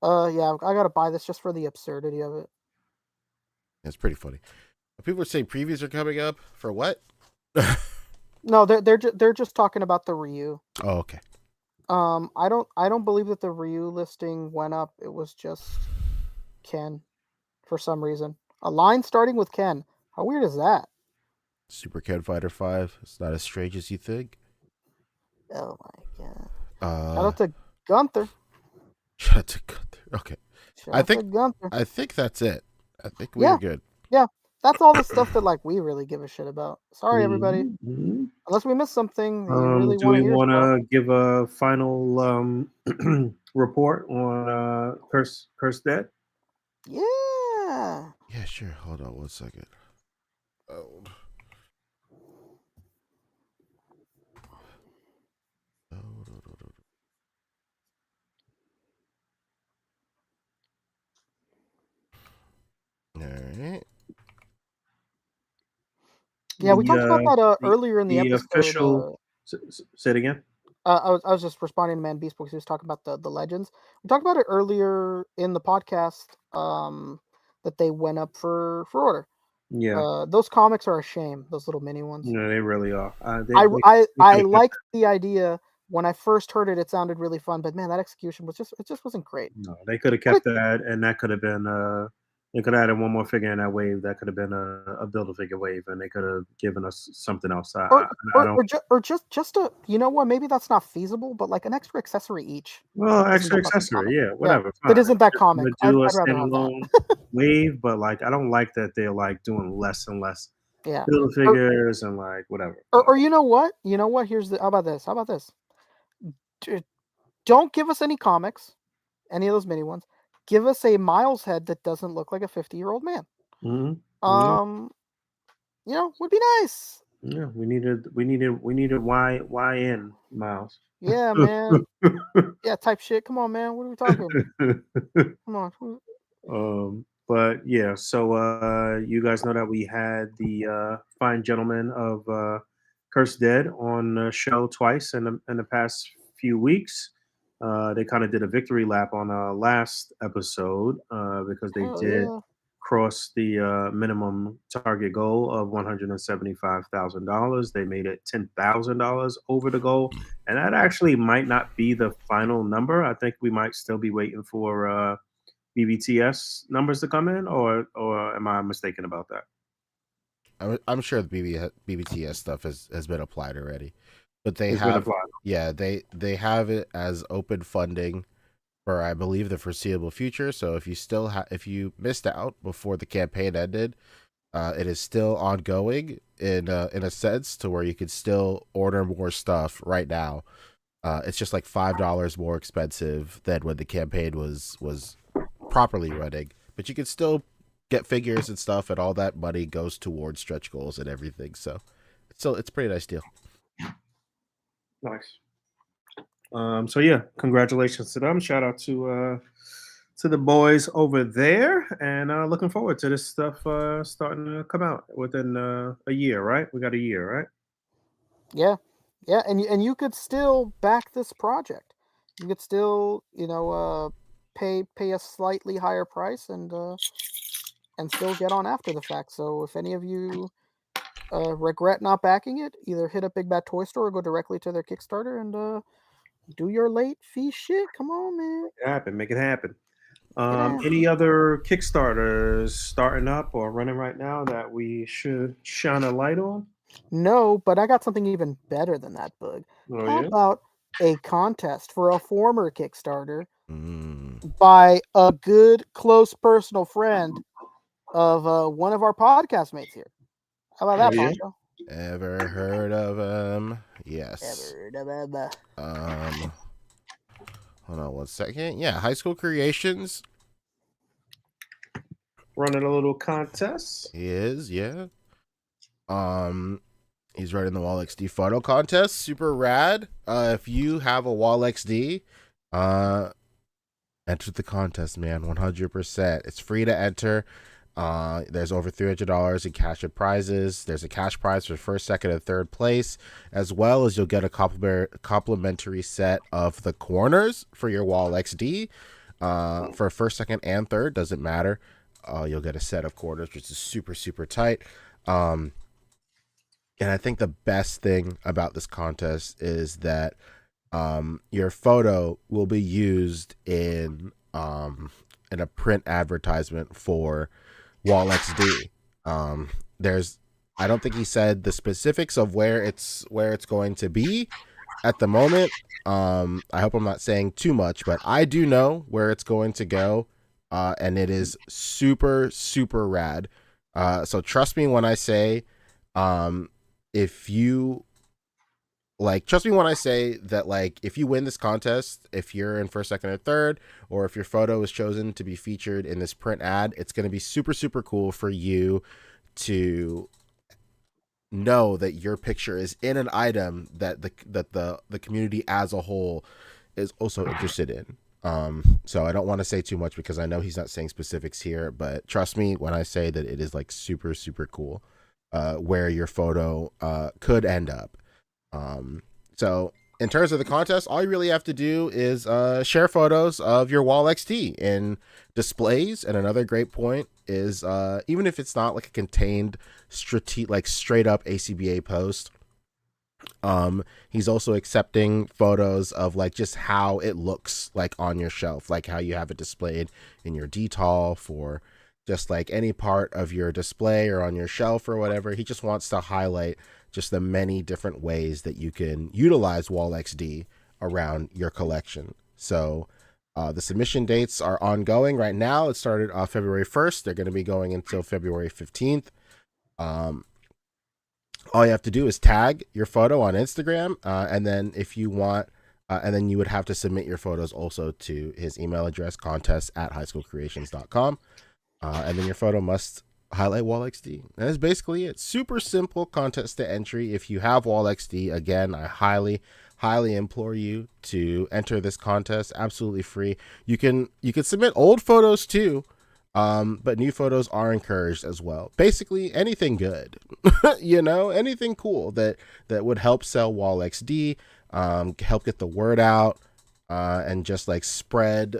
Yeah, I gotta buy this just for the absurdity of it. It's pretty funny. People say previews are coming up for what? No, they're just talking about the Ryu. Oh, okay. I don't believe that the Ryu listing went up. It was just Ken, for some reason. A line starting with Ken. How weird is that? Super Ken Fighter 5. It's not as strange as you think. Oh my god. Shout out to Gunther. Shout out to Gunther. Okay. I think that's it. I think we're good. Yeah. That's all the stuff that we really give a shit about. Sorry, everybody. Unless we missed something. Do we want to give a final report on Curse Dead? Yeah. Yeah, sure. Hold on 1 second. Oh. All right. Yeah, we talked about that earlier in the episode. Official. Say it again. I was just responding to Man Beast because he was talking about the legends. We talked about it earlier in the podcast. That they went up for order. Yeah, Those comics are a shame. Those little mini ones. no, they really are. I liked the idea when I first heard it. It sounded really fun, but man, that execution was just wasn't great. No, they could have What kept that, and that could have been. They could have added one more figure in that wave. That could have been a Build-A-Figure wave, and they could have given us something else. or I don't. or just a, you know what, maybe that's not feasible, but like an extra accessory each Well, isn't extra that fucking accessory, comic. yeah, Yeah, whatever, that fine. isn't that Just comic. gonna do a I'd rather have that. standalone wave, but like I don't like that they're like doing less and less Yeah. Build Or, figures and like whatever. or you know what? You know what? Here's the how about this? How about this? D- Don't give us any comics, any of those mini ones. Give us a Miles head that doesn't look like a 50-year-old man. Hmm. Yeah, Um, would be nice. yeah. We needed YN Miles. Yeah, man. Yeah, type shit. Come on, man. What are we talking? Come on. But yeah, so you guys know that we had the fine gentleman of Cursed Dead on the show twice in the past few weeks. They kind of did a victory lap on our last episode because they Hell did yeah. cross the minimum target goal of $175,000. They made it $10,000 over the goal, and that actually might not be the final number. I think we might still be waiting for BBTS numbers to come in, or am I mistaken about that? I'm sure the BBTS stuff has been applied already, but they It's been have, applied. yeah, they have it as open funding for, I believe, the foreseeable future. So if you missed out before the campaign ended, it is still ongoing in a sense to where you could still order more stuff right now. It's just like $5 more expensive than when the campaign was properly running, but you can still get figures and stuff, and all that money goes towards stretch goals and everything. So it's a pretty nice deal. Nice. So yeah, congratulations to them. Shout out to the boys over there, and looking forward to this stuff starting to come out within a year. Right? We got a year, right? Yeah. Yeah, and you could still back this project. You could still, pay a slightly higher price and still get on after the fact. So if any of you regret not backing it, either hit up Big Bad Toy Store or go directly to their Kickstarter and do your late fee shit. Come on, man. Make it happen. Get in. Any other Kickstarters starting up or running right now that we should shine a light on? No, but I got something even better than that, Bug. Oh How yeah. about a contest for a former Kickstarter Mm. by a good, close personal friend of one of our podcast mates here? How about that, Oh, yeah? Poncho? Ever heard of him? Yes. Ever. Hold on one second. Yeah, High School Creations. Running a little contest. He is, yeah. He's running the Wall XD photo contest. Super rad. If you have a Wall XD, enter the contest, man. 100%. It's free to enter. There's over $300 in cash and prizes. There's a cash prize for first, second, and third place, as well as you'll get a complimentary set of the corners for your Wall XD. For first, second, and third, doesn't matter. You'll get a set of corners, which is super, super tight. And I think the best thing about this contest is that your photo will be used in a print advertisement for Wall XD. I don't think he said the specifics of where it's going to be at the moment. I hope I'm not saying too much, but I do know where it's going to go, and it is super, super rad. So trust me when I say, trust me when I say that, like, if you win this contest, if you're in first, second, or third, or if your photo is chosen to be featured in this print ad, it's going to be super, super cool for you to know that your picture is in an item that the community as a whole is also interested in. So I don't want to say too much because I know he's not saying specifics here, but trust me when I say that it is like super, super cool, where your photo could end up. So in terms of the contest, all you really have to do is share photos of your Wall XT in displays. And another great point is even if it's not like a contained straight up A.C.B.A post, he's also accepting photos of like just how it looks like on your shelf, like how you have it displayed in your DTOL for just like any part of your display or on your shelf or whatever. He just wants to highlight just the many different ways that you can utilize Wall XD around your collection. So the submission dates are ongoing right now. It started February 1st. They're going to be going until February 15th. All you have to do is tag your photo on Instagram, and then if you want, and then you would have to submit your photos also to his email address, contest@highschoolcreations.com. And then your photo must highlight Wall XD. And that's basically it. Super simple contest to entry. If you have Wall XD, again, I highly implore you to enter this contest. Absolutely free. You can submit old photos too, but new photos are encouraged as well. Basically anything good, anything cool that would help sell Wall XD, help get the word out, and just like spread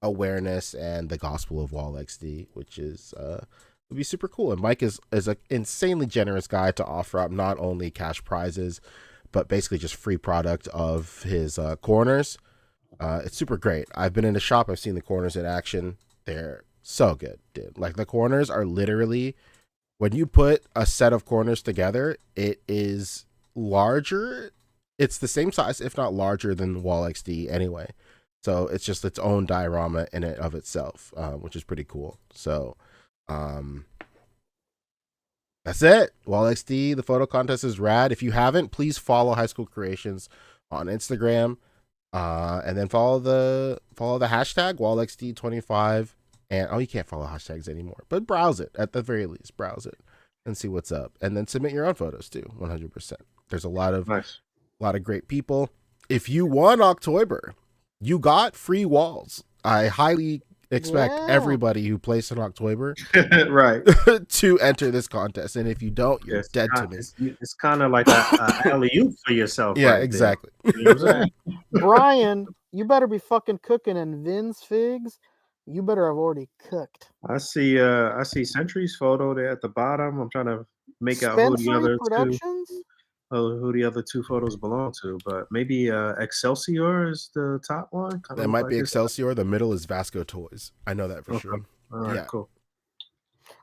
awareness and the gospel of Wall XD, which is would be super cool. And Mike is an insanely generous guy to offer up not only cash prizes, but basically just free product of his corners. It's super great. I've been in the shop. I've seen the corners in action. They're so good, dude. Like the corners are literally, when you put a set of corners together, it is larger. It's the same size, if not larger, than Wall XD anyway. So it's just its own diorama in it of itself, which is pretty cool. So that's it. Wall XD, the photo contest is rad. If you haven't, please follow High School Creations on Instagram, and then follow the hashtag WallXD25. And you can't follow hashtags anymore, but browse it at the very least. Browse it and see what's up, and then submit your own photos too. 100%. There's a lot of great people. If you won October, you got free walls. I highly expect everybody who placed in October right to enter this contest. And if you don't, you're dead to me. It's kind of like a alley-oop for yourself. Yeah, right exactly. You know what I'm saying? Brian, you better be fucking cooking in Vin's figs. You better have already cooked. I see Century's photo there at the bottom. I'm trying to make out Spencery Productions? who the other two photos belong to, but maybe Excelsior is the top one. That might be Excelsior. The middle is Vasco Toys. I know that for sure. All right, cool.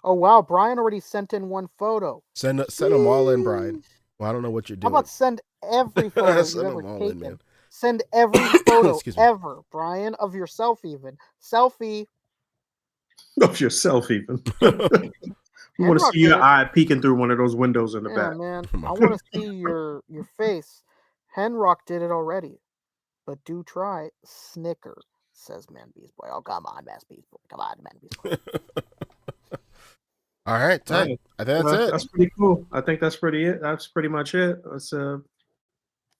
Oh wow, Brian already sent in one photo. Send them all in, Brian. Well, I don't know what you're doing. How about send every photo you've ever taken? Man. Send every photo ever, Brian, of yourself even. Selfie. Of yourself even. We want to see your eye peeking through one of those windows in the back. Man, I want to see your face. Henrock did it already, but do try. Snicker, says Man Beast Boy. Oh, come on, Man Beast Boy. Come on, Man Beast Boy. All right, tight. I think that's it. That's pretty cool. I think that's pretty much it. It's a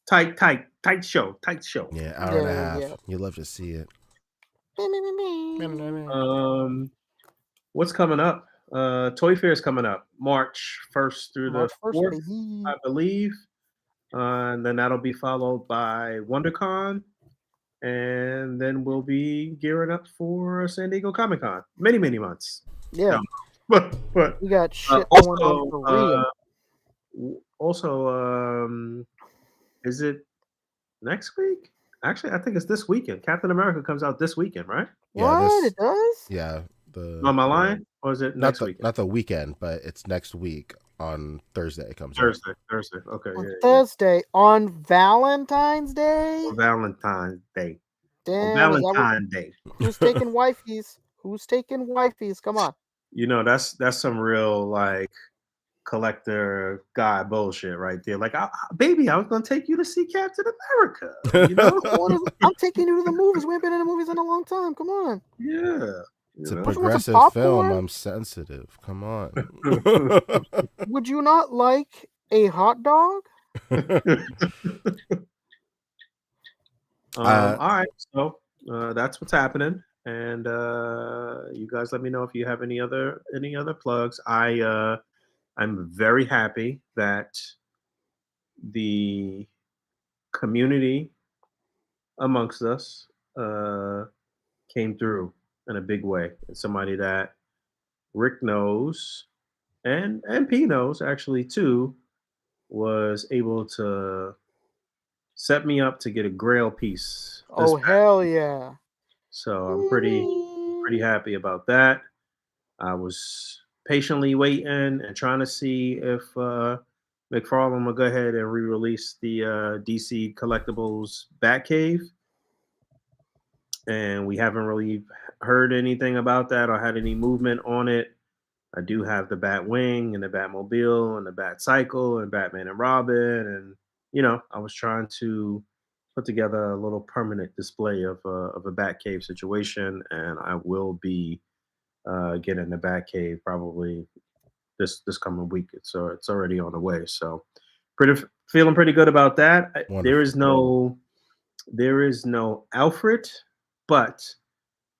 tight show. Yeah, hour and a half. Yeah. You love to see it. What's coming up? Toy Fair is coming up March 1st through the 4th, I believe. And then that'll be followed by WonderCon. And then we'll be gearing up for San Diego Comic-Con. Many months. Yeah. But we got shit going on for real. Also, is it next week? Actually, I think it's this weekend. Captain America comes out this weekend, right? What? It does? Yeah. Am I lying? Or is it next week? Not the weekend, but it's next week on Thursday. It comes Thursday. Okay. Thursday on Valentine's Day. On Valentine's Day. Damn, Valentine's Day. Who's taking wifeys? Come on. That's some real like collector guy bullshit right there. Like, baby, I was gonna take you to see Captain America. I'm taking you to the movies. We ain't been in the movies in a long time. Come on. Yeah. It's a progressive film. I'm sensitive. Come on. Would you not like a hot dog? All right. So that's what's happening. And you guys let me know if you have any other plugs. I'm very happy that the community amongst us came through in a big way. It's somebody that Rick knows and P knows actually too, was able to set me up to get a Grail piece this Oh past hell week. yeah! So I'm pretty happy about that. I was patiently waiting and trying to see if McFarlane will go ahead and re-release the DC Collectibles Batcave, and we haven't really heard anything about that or had any movement on it. I do have the Batwing and the Batmobile and the Bat Cycle and Batman and Robin, and I was trying to put together a little permanent display of a Batcave situation, and I will be getting the Batcave probably this coming week. It's already on the way. So feeling pretty good about that. Wonderful. There is no Alfred, but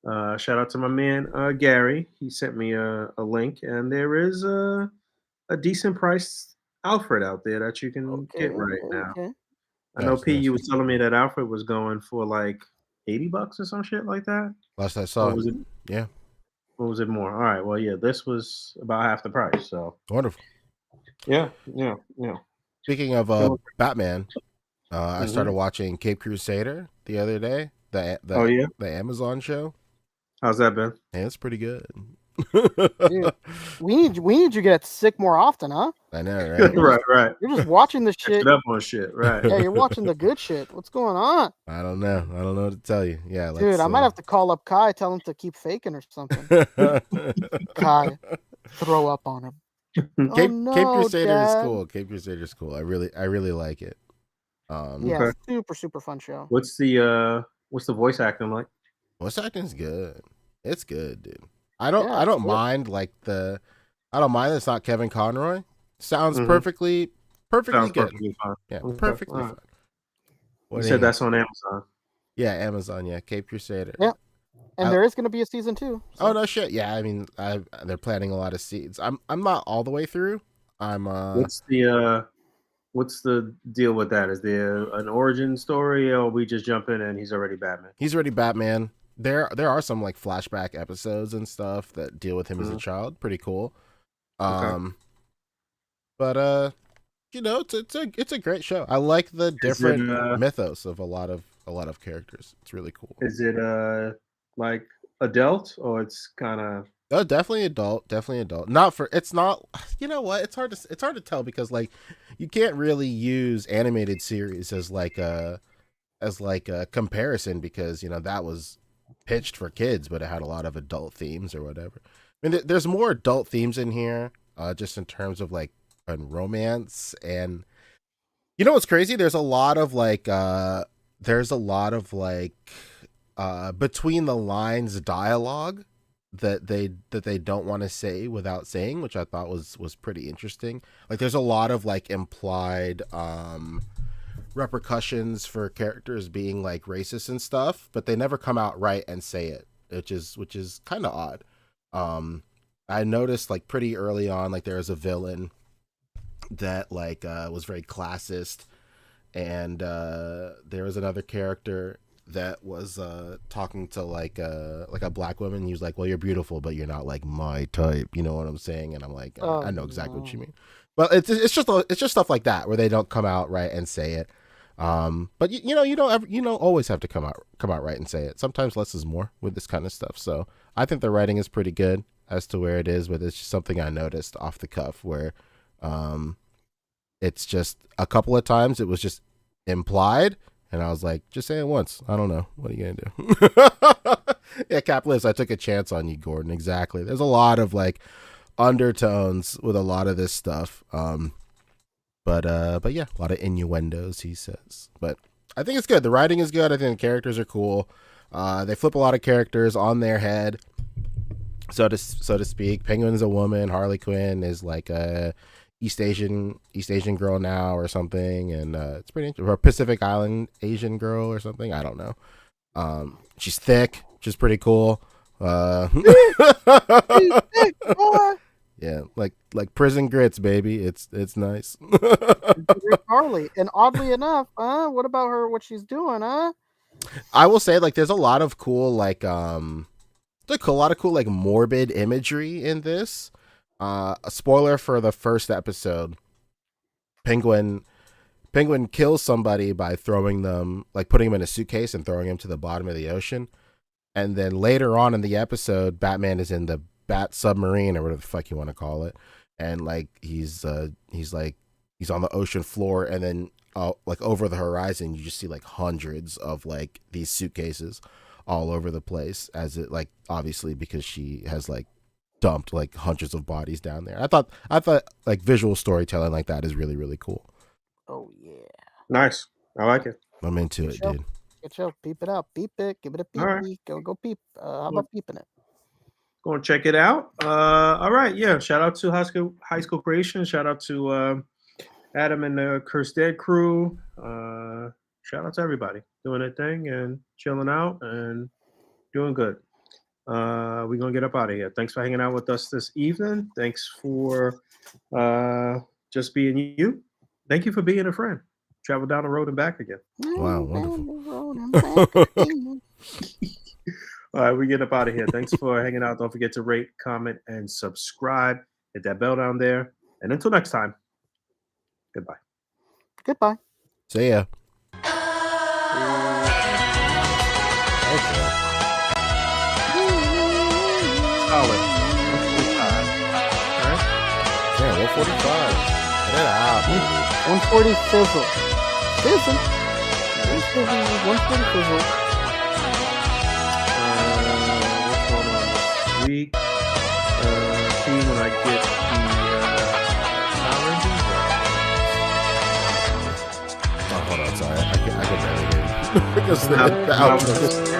shout out to my man Gary. He sent me a link, and there is a decent priced Alfred out there that you can Okay, get right okay, now. okay. I know Nice, P, nice. you was telling me that Alfred was going for like $80 or some shit like that. Last I Or saw. was it? Yeah, Or was it more? All right. Well, yeah, this was about half the price. So wonderful. yeah. Speaking of Batman, I started Mhm. watching Cape Crusader the other day. Oh yeah. The Amazon show. How's that been? And it's pretty good. Dude, we need you to get sick more often, huh? I know, right? right. You're just watching the shit. Catching up on shit. Right. Yeah, you're watching the good shit. What's going on? I don't know. I don't know what to tell you. Yeah, Dude, I might have to call up Kai, tell him to keep faking or something. Kai, throw up on him. Oh Cape no, Crusader is Dad. cool. Cape Crusader is cool. I really like it. Yeah, Okay. super fun show. What's the voice acting like? Voice acting's good. It's good, dude. I Yeah, don't it's good. mind I don't mind it's not Kevin Conroy. Sounds Mhm. perfectly Sounds good. perfectly fine. Yeah, Okay, perfectly all right. fine. You What said do that's on Amazon. Yeah, Amazon. Yeah, Cape Crusader. Yeah. And I- there is going to be a season 2. Oh no shit. Yeah, I mean, they're planting a lot of seeds. I'm not all the way through. I'm What's the deal with that? Is there an origin story, or we just jump in and he's already Batman? he's already Batman. There are some like flashback episodes and stuff that deal with him as a Mhm. child. Pretty cool. Okay. But it's a great show. I like the different it, mythos of a lot of characters. It's really cool. Is it like adult, or it's kind of Oh, definitely adult. Not for it's not. You know what? It's hard to tell because like you can't really use animated series as like a comparison because that was pitched for kids, but it had a lot of adult themes or whatever. I mean, there's more adult themes in here, just in terms of like romance and what's crazy. There's a lot of between the lines dialogue that they don't want to say without saying, which I thought was pretty interesting. Like there's a lot of like implied repercussions for characters being like racist and stuff, but they never come out right and say it, which is kind of odd. I noticed like pretty early on, like there was a villain that like was very classist, and there was another character that was talking to like a black woman. He was like, well, you're beautiful, but you're not like my type, you know what I'm saying? And I'm like, I know exactly what you mean. But it's just stuff like that where they don't come out right and say it. But you don't always have to come out right and say it. Sometimes less is more with this kind of stuff. So I think the writing is pretty good as to where it is, but it's just something I noticed off the cuff where it's just a couple of times it was just implied, and I was like, just say it once. I don't know. What are you gonna do? Yeah, Capitalist, I took a chance on you, Gordon. Exactly. There's a lot of like undertones with a lot of this stuff. But yeah, a lot of innuendos, he says. But I think it's good. The writing is good. I think the characters are cool. They flip a lot of characters on their head, so to speak. Penguin is a woman. Harley Quinn is like a East Asian girl now or something, and it's pretty interesting. Or a Pacific Island Asian girl or something. I don't know. She's thick, which is pretty cool. He's thick, boy. Yeah, like prison grits, baby. It's nice. Rick Carly. And oddly enough, what about her? What she's doing, huh? I will say, like, there's a lot of cool, like, a lot of cool, like, morbid imagery in this. A spoiler for the first episode: Penguin kills somebody by throwing them, like, putting him in a suitcase and throwing him to the bottom of the ocean. And then later on in the episode, Batman is in the Bat submarine or whatever the fuck you want to call it, and like he's on the ocean floor, and then like over the horizon you just see like hundreds of like these suitcases all over the place, as it, like, obviously because she has like dumped like hundreds of bodies down there. I thought like visual storytelling like that is really, really cool. Oh yeah. Nice. I like it. I'm into Good it, show. dude. Good show. Peep it out. Peep it. Give it a peep. All right. Go peep. How about peeping it? Go and check it out. All right. Yeah. Shout out to High School Creation. Shout out to Adam and the Cursed Dead crew. Shout out to everybody doing their thing and chilling out and doing good. We're going to get up out of here. Thanks for hanging out with us this evening. Thanks for just being you. Thank you for being a friend. Travel down the road and back again. Wow, wonderful. All right, we get up out of here. Thanks for hanging out. Don't forget to rate, comment, and subscribe. Hit that bell down there. And until next time, goodbye. Goodbye. See ya. Solid. 145. All right. Yeah, 145. Get it out, baby. 140 fizzle. Fizzle. 140 fizzle. What's going on this week? See when I get the Power Rangers. Oh, hold on, sorry. I can barely hear you. Because the outro.